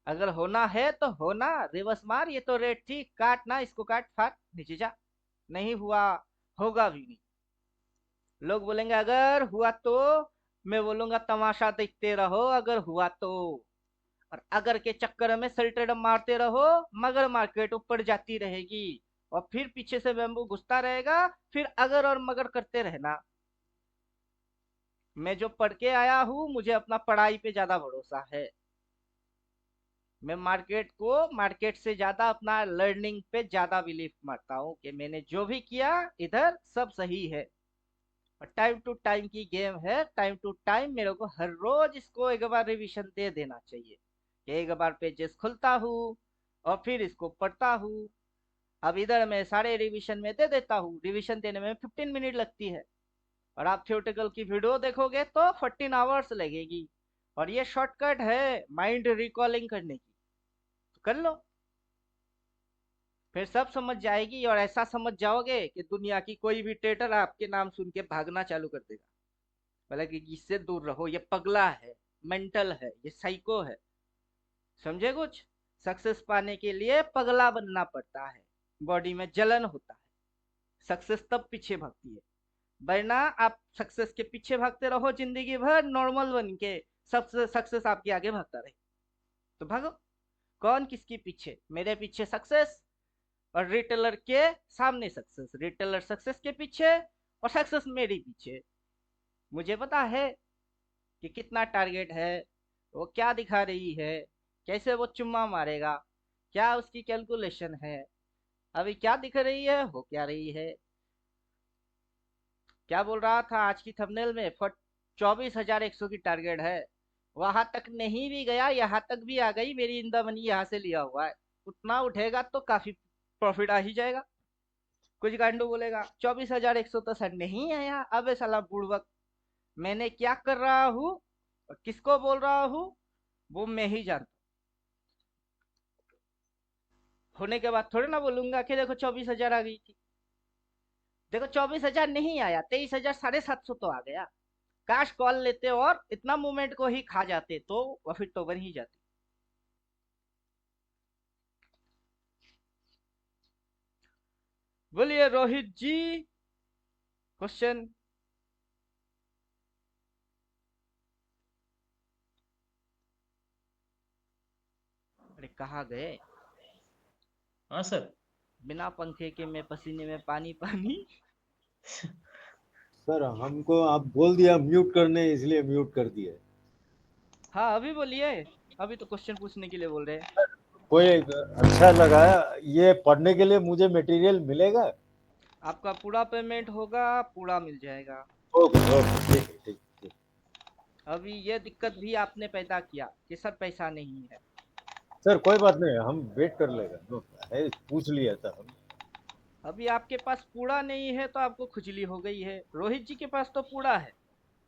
अगर होना है तो होना, रिवर्स मार, ये तो रेट थी, काट ना इसको, काट फाट नीचे जा। नहीं हुआ, होगा भी नहीं। लोग बोलेंगे अगर हुआ तो, मैं बोलूंगा तमाशा देखते रहो अगर हुआ तो। और अगर के चक्कर में सेल ट्रेड मारते रहो, मगर मार्केट ऊपर जाती रहेगी, और फिर पीछे से बैम्बू घुसता रहेगा, फिर अगर और मगर करते रहना। मैं जो पढ़ के आया हूं, मुझे अपना पढ़ाई पे ज्यादा भरोसा है। मैं मार्केट को, मार्केट से ज्यादा अपना लर्निंग पे ज्यादा बिलीव मारता हूँ कि मैंने जो भी किया इधर सब सही है। और टाइम टू टाइम की गेम है, टाइम टू टाइम मेरे को हर रोज इसको एक बार रिवीजन दे देना चाहिए, कि एक बार पेजेस खुलता हूँ और फिर इसको पढ़ता हूँ। अब इधर मैं सारे रिवीजन में दे देता हूँ, रिवीजन देने में 15 मिनट लगती है, और आप थियोरेटिकल की वीडियो देखोगे तो 14 आवर्स लगेगी। और ये शॉर्टकट है माइंड रिकॉलिंग करने की, तो कर लो, फिर सब समझ जाएगी। और ऐसा समझ जाओगे कि दुनिया की कोई भी ट्रेडर आपके नाम सुन के भागना चालू कर देगा। बोला कि इससे दूर रहो, ये पगला है, मेंटल है, ये साइको है। समझे कुछ? सक्सेस पाने के लिए पगला बनना पड़ता है, बॉडी में जलन होता है, सक्सेस तब पीछे भागती है। वरना आप सक्सेस के पीछे भागते रहो जिंदगी भर नॉर्मल बन के, सक्सेस सक्सेस आपके आगे भागता रहे। तो भागो, कौन किसके पीछे? मेरे पीछे सक्सेस, और रिटेलर के सामने सक्सेस, रिटेलर सक्सेस के पीछे और सक्सेस मेरे पीछे। मुझे पता है कि कितना टारगेट है, वो क्या दिखा रही है, कैसे वो चुम्मा मारेगा, क्या उसकी कैलकुलेशन है, अभी क्या दिख रही है, हो क्या रही है। क्या बोल रहा था आज की थंबनेल में, 24,100 की टारगेट है, वहां तक नहीं भी गया, यहाँ तक भी आ गई, मेरी इन द मनी यहाँ से लिया हुआ है, उतना उठेगा तो काफी प्रॉफिट आ ही जाएगा। कुछ गांडू बोलेगा 24,100 तो सर नहीं आया, अबे साला बुड़बक, मैंने क्या कर रहा हूँ और किसको बोल रहा हूँ वो मैं ही जानता हूँ। होने के बाद थोड़ी ना बोलूंगा कि देखो 24,000 आ गई थी। देखो 24,000 नहीं आया, 23,750 तो आ गया। काश कॉल लेते और इतना मूवमेंट को ही खा जाते तो प्रॉफिट तो बन ही जाती। बोलिए रोहित जी, क्वेश्चन। अरे कहाँ गए, हाँ सर। बिना पंखे के मैं पसीने में पानी पानी। सर हमको आप बोल दिया म्यूट करने, इसलिए म्यूट कर दिया। हाँ अभी बोलिए, अभी तो क्वेश्चन पूछने के लिए बोल रहे हैं। कोई अच्छा लगा, ये पढ़ने के लिए मुझे मटेरियल मिलेगा? आपका पूरा पेमेंट होगा, पूरा मिल जाएगा। ओके ओके, ठीक है, ठीक ठीक। अभी ये दिक्कत भी आपने पैदा किया कि सर पैसा नहीं है। सर कोई बात नहीं, हम वेट कर लेगा, नो है, पूछ लिया था हम। अभी आपके पास पूरा नहीं है तो आपको खुजली हो गई है, रोहित जी के पास तो पूरा है,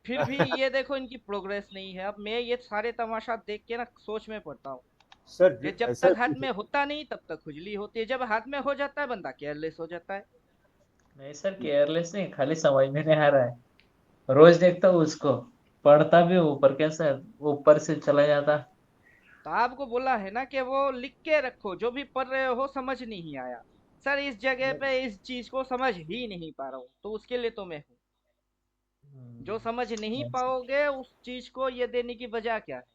फिर भी ये देखो इनकी प्रोग्रेस नहीं है। अब मैं ये सारे तमाशा देख के ना सोच में पड़ता हूँ कि जब सर तक हाथ में होता नहीं तब तक खुजली होती है, जब हाथ में हो जाता है बंदा केयरलेस हो जाता है। नहीं सर, केयरलेस नहीं, खाली समझ में नहीं आ रहा है। रोज देखता हूँ उसको, पढ़ता भी हूँ, ऊपर कैसे ऊपर से चला जाता। तो आपको बोला है ना कि वो लिख के रखो, जो भी पढ़ रहे हो समझ नहीं आया, सर इस जगह पे इस चीज को समझ ही नहीं पा रहा हूँ, तो उसके लिए तो मैं हूँ। जो समझ नहीं नहीं सर, पाओगे उस चीज को ये देने की वजह क्या है।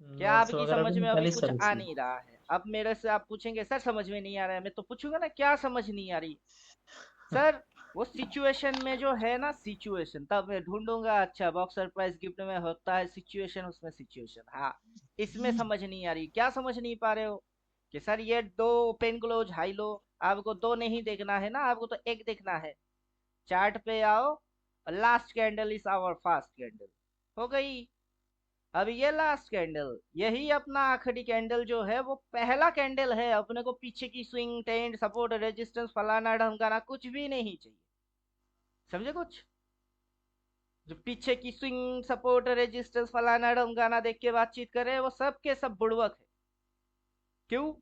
क्या नोट्स आपकी वगैरह समझ भी में अभी निकाली कुछ सर आ उसमें। नहीं रहा है, अब मेरे से आप पूछेंगे सर समझ में नहीं आ रहा है, मैं तो पूछूंगा ना क्या समझ नहीं आ रही। सर वो सिचुएशन में जो है ना, सिचुएशन तब मैं ढूंढूंगा, अच्छा बॉक्स सरप्राइज गिफ्ट में होता है सिचुएशन, उसमें सिचुएशन, हाँ इसमें समझ नहीं आ रही। क्या समझ नहीं पा रहे हो कि सर ये दो पेन क्लोज हाई लो, आपको दो नहीं देखना है ना, आपको तो एक देखना है। चार्ट पे आओ, last candle is our fast candle, हो गई। अब ये लास्ट कैंडल, यही अपना आखिरी कैंडल जो है वो पहला कैंडल है, अपने को पीछे की स्विंग ट्रेंड सपोर्ट रेजिस्टेंस फलाना ढमकाना कुछ भी नहीं चाहिए। समझे कुछ, जो पीछे की स्विंग सपोर्ट रेजिस्टेंस फलाना ढमकाना देख के बातचीत करे वो सब के सब बुड़वक है। क्यों,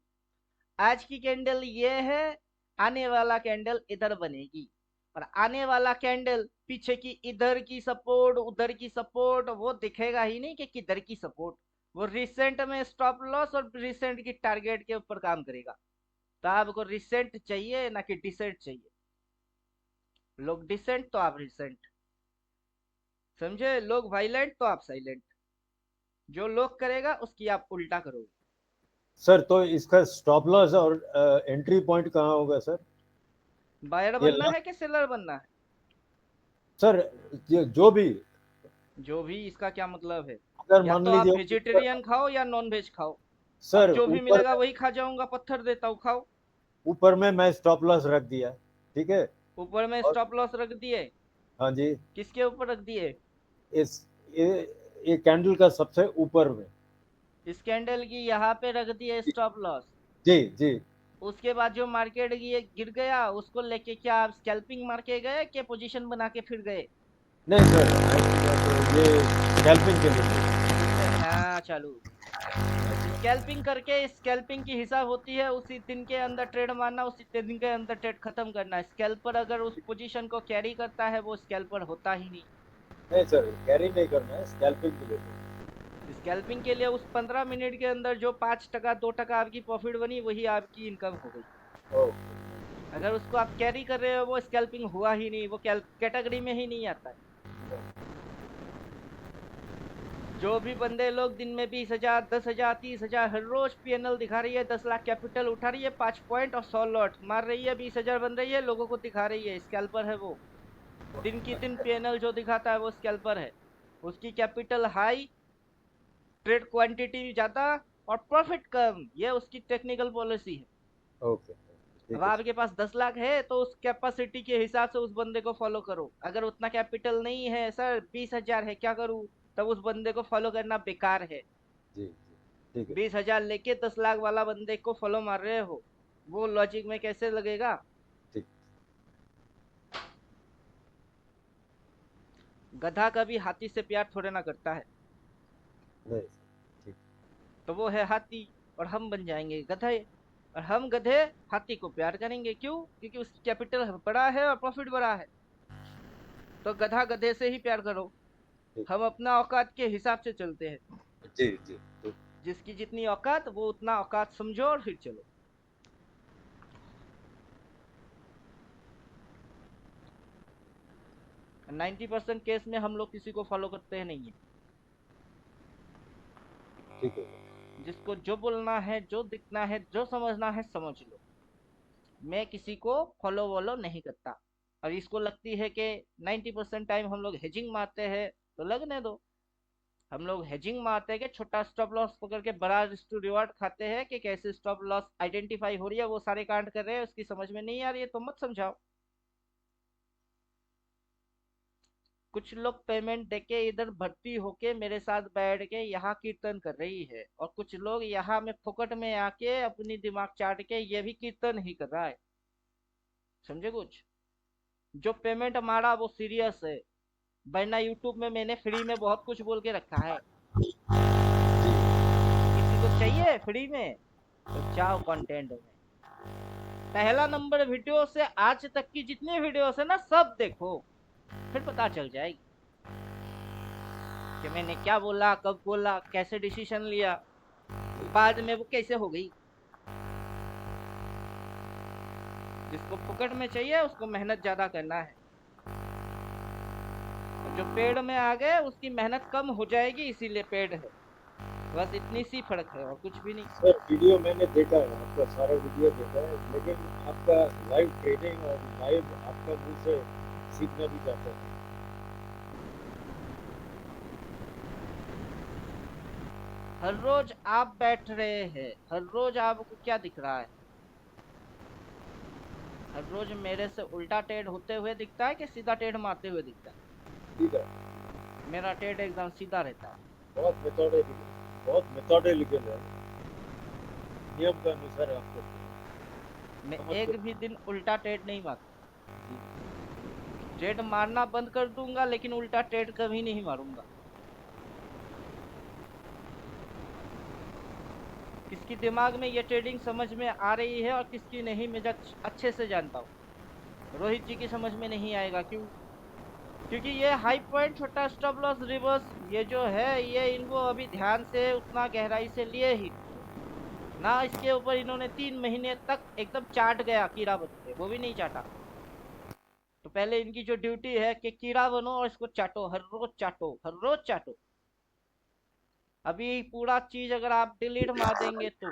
आज की कैंडल ये है, आने वाला कैंडल इधर बनेगी, और आने वाला कैंडल पीछे की इधर की सपोर्ट उधर की सपोर्ट वो दिखेगा ही नहीं कि किधर की सपोर्ट, वो रिसेंट में स्टॉप लॉस और रिसेंट की टारगेट के ऊपर काम करेगा। तो आपको रिसेंट चाहिए ना कि डिसेंट चाहिए, लोग डिसेंट तो आप रिसेंट, समझे, लोग वायलेंट तो आप साइलेंट, जो लोग करेगा उसकी आप उल्टा करोगे। सर तो इसका स्टॉप लॉस और एंट्री पॉइंट कहाँ होगा सर? बायर ये बनना है कि सेलर बनना है, सर जो भी, जो भी इसका क्या मतलब है। अगर या मान तो आप लीजिए ऊपर, वेजिटेरियन खाओ या नॉन वेज खाओ, अब सर जो भी ऊपर मिलेगा वही खा जाऊंगा, पत्थर देता हूँ खाओ। ऊपर में मैं स्टॉप लॉस रख दिया, ठीक है। ऊपर में और स्टॉप लॉस रख दिए, हाँ जी, किसके ऊपर रख दिए, इस ये, ये कैंडल का सबसे ऊपर में। इस कैंडल की यहाँ पे रख दिए स्टॉप लॉस। जी जी। उसके बाद जो मार्केट गिर गया उसको लेके क्या आप स्कैल्पिंग मार के गए कि पोजीशन बना के फिर गए। नहीं सर, ये स्कैल्पिंग के लिए। इस हाँ चालू, स्कैल्पिंग करके स्कैल्पिंग की हिसाब होती है उसी दिन के अंदर ट्रेड मारना, उसी दिन के अंदर ट्रेड खत्म करना। स्कैल्पर अगर उस पोजीशन को कैरी करता है वो स्कैल्पर होता ही नहीं। नहीं सर, कैरी नहीं करना है, स्कैल्पिंग के लिए। स्कैल्पिंग के लिए उस 15 मिनट के अंदर जो 5% 2% आपकी प्रॉफिट बनी वही आपकी इनकम हो गई। ओ, अगर उसको आप कैरी कर रहे हो वो स्कैल्पिंग हुआ ही नहीं, वो कैटेगरी में ही नहीं आता है। जो भी बंदे लोग दिन में 20,000 10,000 30,000 हर रोज पीएनएल दिखा रही है, 10 लाख कैपिटल उठा रही है, 5 पॉइंट और 100 लॉट मार रही है, 20,000 बन रही है, लोगों को दिखा रही है, स्कैल्पर है वो। दिन की दिन पीएनएल जो दिखाता है वो स्कैल्पर है। उसकी कैपिटल हाई, ट्रेड क्वांटिटी ज्यादा और प्रॉफिट कम, ये उसकी टेक्निकल पॉलिसी है। ओके, अब ठीक है। आपके पास 10 लाख है तो उस कैपेसिटी के हिसाब से उस बंदे को फॉलो करो। अगर उतना कैपिटल नहीं है, सर 20,000 है, क्या करूं, तब उस बंदे को फॉलो करना बेकार है। जी जी, ठीक है। 20,000 लेके 10 लाख वाला बंदे को फॉलो मार रहे हो, वो लॉजिक में कैसे लगेगा। ठीक। गधा कभी हाथी से प्यार थोड़े ना करता है, नहीं, ठीक। तो वो है हाथी और हम बन जाएंगे गधे, और हम गधे हाथी को प्यार करेंगे। क्यों? क्योंकि उसकी कैपिटल बड़ा है और प्रॉफिट बड़ा है। तो गधा गधे से ही प्यार करो। ठीक। हम अपना औकात के हिसाब से चलते हैं। जी जी, ठीक। जिसकी जितनी औकात वो उतना औकात समझो और फिर चलो। 90% केस में हम लोग किसी को फॉलो करते हैं नहीं है। ठीक है। जिसको जो बोलना है, जो दिखना है, जो समझना है समझ लो। मैं किसी को फॉलो वॉलो नहीं करता। और इसको लगती है कि 90% टाइम हम लोग हेजिंग मारते हैं, तो लगने दो। हम लोग हेजिंग मारते हैं कि छोटा स्टॉप लॉस पकड़ के बड़ा रिवॉर्ड खाते हैं, कि कैसे स्टॉप लॉस आइडेंटिफाई हो रही है, वो सारे कांड कर रहे हैं, उसकी समझ में नहीं आ रही है तो मत समझाओ। कुछ लोग पेमेंट देके इधर भर्ती होके मेरे साथ बैठ के यहाँ कीर्तन कर रही है, और कुछ लोग यहाँ में फोकट में आके अपनी दिमाग चाट के ये भी कीर्तन ही कर रहा है। समझे कुछ? जो पेमेंट मारा वो सीरियस है, वरना यूट्यूब में मैंने फ्री में बहुत कुछ बोल के रखा है। किसी को चाहिए फ्री में तो जाओ कंटेंट में। पहला नंबर वीडियो से आज तक की जितनी वीडियोस है ना, सब देखो, फिर पता चल जाएगी कि मैंने क्या बोला, कब बोला, कैसे डिसीजन लिया, बाद में वो कैसे हो गई। जिसको फुकट में चाहिए उसको मेहनत ज्यादा करना है, और जो पेड़ में आ गए उसकी मेहनत कम हो जाएगी, इसीलिए पेड़ है। बस इतनी सी फर्क है और कुछ भी नहीं। सर वीडियो मैंने देखा है, आपका सारा वीडियो देखा है, लेकिन आपका लाइव ट्रेनिंग और लाइव आपका मुंह से सीखना भी चाहता हूँ। हर रोज आप बैठ रहे हैं, हर रोज आपको क्या दिख रहा है? हर रोज मेरे से उल्टा टेढ़ होते हुए दिखता है कि सीधा टेढ़ मारते हुए दिखता है? सीधा। मेरा टेढ़ एकदम सीधा रहता है। बहुत मेथोडोलॉजिकल है, नियम के अनुसार आपको। मैं एक भी दिन उल्टा टेढ़ नहीं मारता। टेढ़ मारना बंद कर दूंगा, लेकिन उल्टा टेढ़ कभी नहीं मारूंगा। किसकी दिमाग में ये ट्रेडिंग समझ में आ रही है और किसकी नहीं, मैं अच्छे से जानता हूँ। रोहित जी की समझ में नहीं आएगा। क्यों? क्योंकि ये हाई पॉइंट, छोटा स्टॉप लॉस, रिवर्स, ये जो है ये इनको अभी ध्यान से उतना गहराई से लिए ही ना। इसके ऊपर इन्होंने 3 महीने तक एकदम चाट गया कीड़ा बन के, वो भी नहीं चाटा। तो पहले इनकी जो ड्यूटी है कि कीड़ा बनो और इसको चाटो, हर रोज चाटो, हर रोज चाटो। अभी पूरा चीज अगर आप डिलीट मार देंगे तो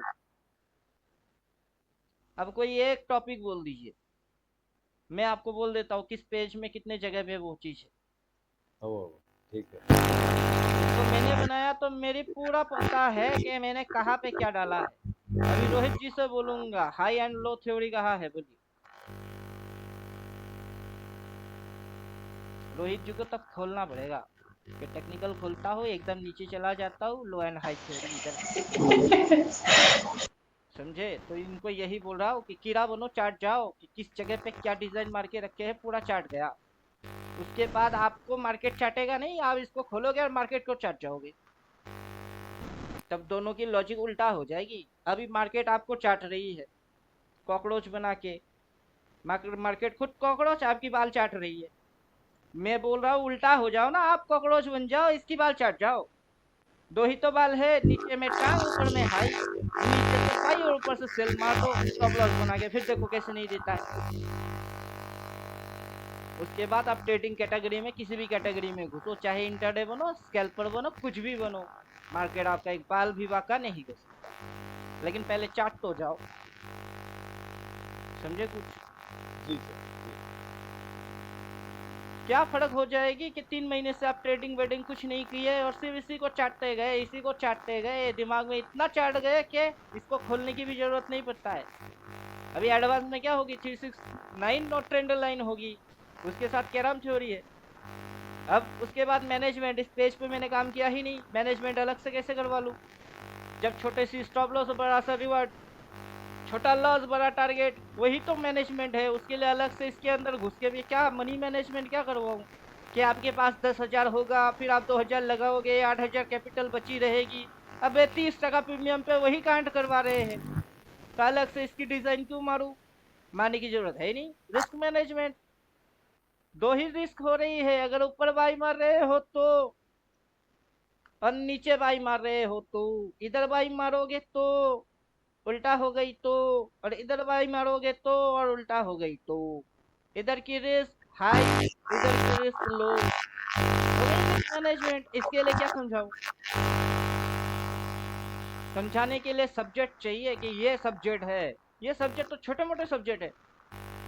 अब कोई एक टॉपिक बोल दीजिए, मैं आपको बोल देता हूँ किस पेज में कितने जगह पे वो चीज है। ओ, ठीक है। तो मैंने बनाया तो मेरी पूरा पता है कि मैंने कहाँ पे क्या डाला है। अभी रोहित जी से बोलूंगा हाई एंड लो थ्योरी कहाँ है, बोलिए। रोहित जी को तब खोलना पड़ेगा कि टेक्निकल खोलता हूँ, एकदम नीचे चला जाता हूँ, लो एंड हाई थ्योरी इधर। समझे? तो इनको यही बोल रहा हूँ कि कीड़ा बनो, चाट जाओ कि किस जगह पे क्या डिजाइन मार के रखे हैं, पूरा चाट गया। उसके बाद आपको मार्केट चाटेगा नहीं, आप इसको खोलोगे और मार्केट को चाट जाओगे। तब दोनों की लॉजिक उल्टा हो जाएगी। अभी मार्केट आपको चाट रही है कॉकरोच बना के, मार्केट खुद कॉकरोच आपकी बाल चाट रही है। मैं बोल रहा हूँ उल्टा हो जाओ ना, आप कॉकरोच बन जाओ, इसकी बाल चाट जाओ। दो ही तो बाल है, नीचे में टांग ऊपर में हाई, नीचे से बाई और ऊपर से सेल मार दो स्टॉप लॉस बना के, फिर देखो कैसे नहीं देता है। उसके बाद आप ट्रेडिंग कैटेगरी में किसी भी कैटेगरी में घुसो, चाहे इंटरडे बनो, स्कैल्पर बनो, कुछ भी बनो, मार्केट आपका एक बाल भी वाका नहीं कर सकता। लेकिन पहले चार्ट तो जाओ, समझे कुछ? जी सर, जी। क्या फर्क हो जाएगी कि 3 महीने से आप ट्रेडिंग वेडिंग कुछ नहीं किए और सिर्फ इसी को चाटते गए, इसी को चाटते गए, दिमाग में इतना चाट गए कि इसको खोलने की भी जरूरत नहीं पड़ता है। अभी एडवांस में क्या होगी, 369 और ट्रेंड लाइन होगी, उसके साथ कैरम थ्योरी है। अब उसके बाद मैनेजमेंट, इस पेज पे मैंने काम किया ही नहीं, मैनेजमेंट अलग से कैसे करवा लूं? जब छोटे सी स्टॉप लॉस और बड़ा सा रिवर्ट, छोटा लॉस बड़ा टारगेट, वही तो मैनेजमेंट है। उसके लिए अलग से इसके अंदर घुस के भी क्या मनी मैनेजमेंट क्या करवाऊं? कि आपके पास 10,000 होगा, फिर आप 2,000 लगाओगे, 8,000 कैपिटल बची रहेगी। अब 30% प्रीमियम पे वही कांट करवा रहे हैं, तो अलग से इसकी डिजाइन क्यों मारूं? मारने की जरूरत है ही नहीं। रिस्क मैनेजमेंट, दो ही रिस्क हो रही है, अगर ऊपर बाई मार रहे हो तो, और नीचे बाई मार रहे हो तो। इधर बाई मारोगे तो उल्टा हो गई तो, और इधर बाई मारोगे तो और उल्टा हो गई तो। इधर की रिस्क हाई, इधर की रिस्क लो, हो गई रिस्क मैनेजमेंट। इसके लिए क्या समझाऊं? समझाने के लिए सब्जेक्ट चाहिए कि ये सब्जेक्ट है। ये सब्जेक्ट तो छोटे मोटे सब्जेक्ट है,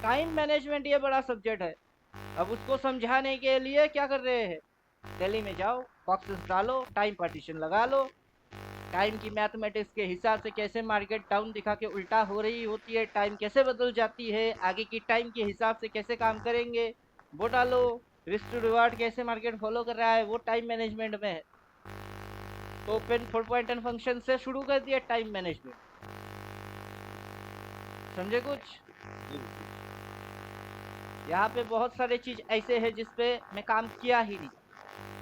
टाइम मैनेजमेंट ये बड़ा सब्जेक्ट है। अब उसको समझाने के लिए क्या कर रहे हैं, दिल्ली में जाओ, बॉक्सेस डालो, टाइम पार्टीशन लगा लो, टाइम की मैथमेटिक्स के हिसाब से कैसे मार्केट डाउन दिखा के उल्टा हो रही होती है, टाइम कैसे बदल जाती है, आगे की टाइम के हिसाब से कैसे काम करेंगे, वो डालो। रिस्क टू रिवार्ड कैसे मार्केट फॉलो कर रहा है, वो टाइम मैनेजमेंट में है। तो ओपन 4.10 फंक्शन से शुरू कर दिया टाइम मैनेजमेंट। समझे कुछ? जी, जी। यहाँ पे बहुत सारे चीज ऐसे हैं जिसपे मैं काम किया ही नहीं,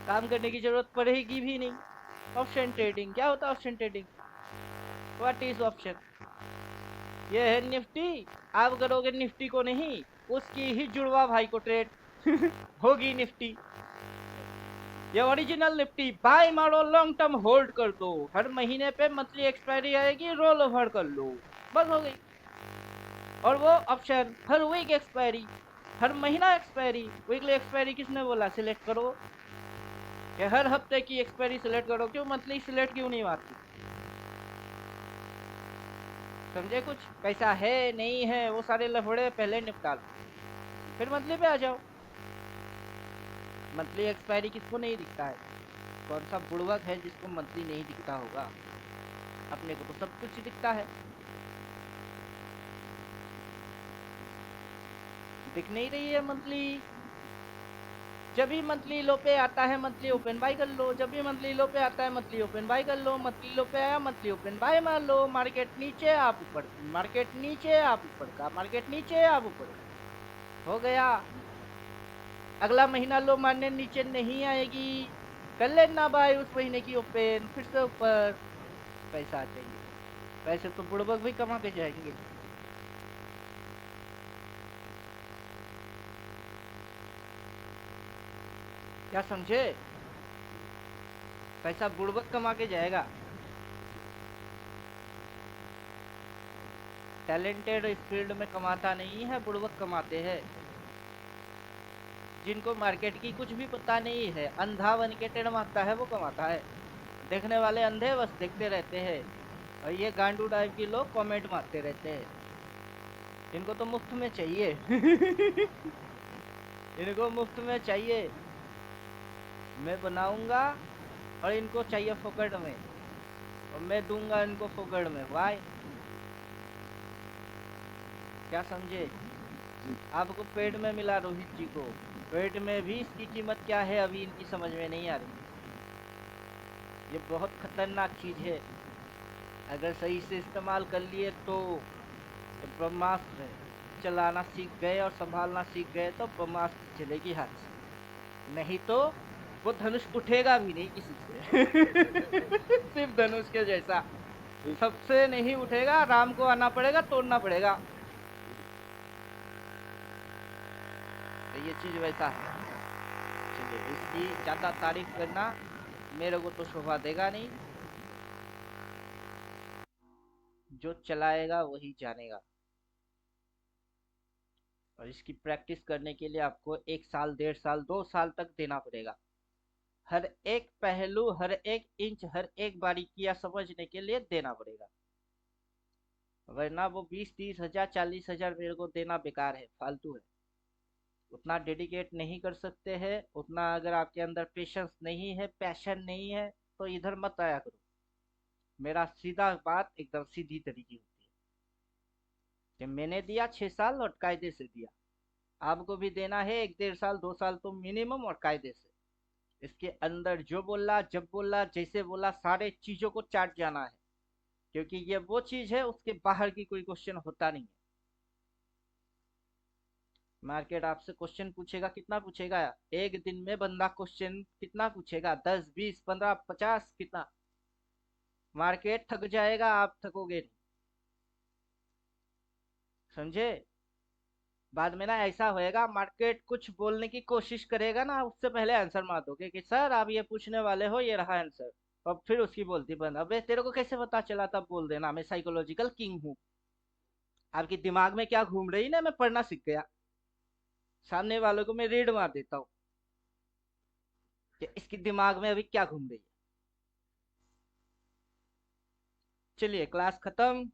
काम करने की जरूरत पड़ेगी भी नहीं। ऑप्शन ट्रेडिंग क्या होता है? Option trading, what is option? ये है निफ्टी। आप करोगे निफ्टी को नहीं, उसकी ही जुड़वा भाई को ट्रेड होगी निफ्टी। ये ओरिजिनल निफ्टी, बाय मारो, लॉन्ग टर्म होल्ड कर दो, हर महीने पे मंथली एक्सपायरी आएगी, रोल ओवर कर लो, बस हो गई। और वो ऑप्शन हर वीक एक्सपायरी, हर महीना एक्सपायरी। वीकली एक्सपायरी किसने बोला सिलेक्ट करो? कि हर हफ्ते की एक्सपायरी सिलेक्ट करो, क्यों मंथली सिलेक्ट क्यों नहीं मारती? समझे कुछ? पैसा है नहीं है वो सारे लफड़े पहले निपटा लो, फिर मंथली पे आ जाओ। मंथली एक्सपायरी किसको नहीं दिखता है? कौन सा बुड़वक है जिसको मंथली नहीं दिखता होगा? अपने को तो सब कुछ दिखता है। दिख नहीं रही है मंथली? जब भी मंथली लो पे आता है मंथली ओपन बाय कर लो, जब भी मंथली लो पे आता है मंथली ओपन बाय कर लो, मंथली लो पे आया मंथली ओपन बाय मार लो। मार्केट नीचे आप ऊपर, मार्केट नीचे आप ऊपर का, मार्केट नीचे आप ऊपर का, हो गया। अगला महीना लो मारने नीचे नहीं आएगी, कर लेना बाय उस महीने की ओपन, फिर से ऊपर, पैसा आ जाएंगे। पैसे तो बुड़बक भी कमा के जाएंगे। क्या समझे? पैसा बुड़बक कमा के जाएगा। टैलेंटेड इस फील्ड में कमाता नहीं है, बुड़बक कमाते हैं। जिनको मार्केट की कुछ भी पता नहीं है, अंधा बन के टेढ़ मारता है, वो कमाता है। देखने वाले अंधे बस देखते रहते हैं, और ये गांडू टाइप के लोग कमेंट मारते रहते हैं। इनको तो मुफ्त में चाहिए इनको मुफ्त में चाहिए, मैं बनाऊंगा और इनको चाहिए फोकट में, और मैं दूंगा इनको फोकट में। वाई? क्या समझे? जी, आपको पेट में मिला रोहित जी को, पेट में भी इसकी कीमत क्या है अभी इनकी समझ में नहीं आ रही। ये बहुत खतरनाक चीज है, अगर सही से इस्तेमाल कर लिए तो ब्रह्मास्त्र है। चलाना सीख गए और संभालना सीख गए तो ब्रह्मास्त्र चलेगी हाथ से, नहीं तो वो धनुष उठेगा भी नहीं किसी से सिर्फ धनुष के जैसा ठीक है। सबसे नहीं उठेगा, राम को आना पड़ेगा, तोड़ना पड़ेगा। तो ये चीज वैसा है। चलिए, इसकी ज्यादा तारीफ करना मेरे को तो शोभा देगा नहीं, जो चलाएगा वही जानेगा। और इसकी प्रैक्टिस करने के लिए आपको 1 साल 1.5 साल 2 साल तक देना पड़ेगा। हर एक पहलू, हर एक इंच, हर एक बारीकियां समझने के लिए देना पड़ेगा, वरना वो 20-30 हजार 40 हजार मेरे को देना बेकार है, फालतू है। उतना डेडिकेट नहीं कर सकते हैं, उतना अगर आपके अंदर पेशेंस नहीं है, पैशन नहीं है, तो इधर मत आया करो। मेरा सीधा बात एकदम सीधी तरीके होती है कि मैंने दिया 6 साल और कायदे से दिया, आपको भी देना है 1-1.5 साल 2 साल तो मिनिमम, और कायदे से। इसके अंदर जो बोला, जब बोला, जैसे बोला, सारे चीजों को चाट जाना है, क्योंकि ये वो चीज है उसके बाहर की कोई क्वेश्चन होता नहीं है। मार्केट आपसे क्वेश्चन पूछेगा, कितना पूछेगा? एक दिन में बंदा क्वेश्चन कितना पूछेगा? 10, 20, 15, 50, कितना? मार्केट थक जाएगा, आप थकोगे नहीं। समझे? बाद में ना ऐसा होएगा, मार्केट कुछ बोलने की कोशिश करेगा ना, उससे पहले आंसर मार दोगे कि सर आप ये पूछने वाले हो, ये रहा आंसर। और फिर उसकी बोलती बंद, अबे तेरे को कैसे पता चला? तब बोल देना मैं साइकोलॉजिकल किंग हूँ। आपके दिमाग में क्या घूम रही ना, मैं पढ़ना सीख गया। सामने वालों को मैं रीड मार देता हूँ कि इसके दिमाग में अभी क्या घूम रही है। चलिए क्लास खत्म।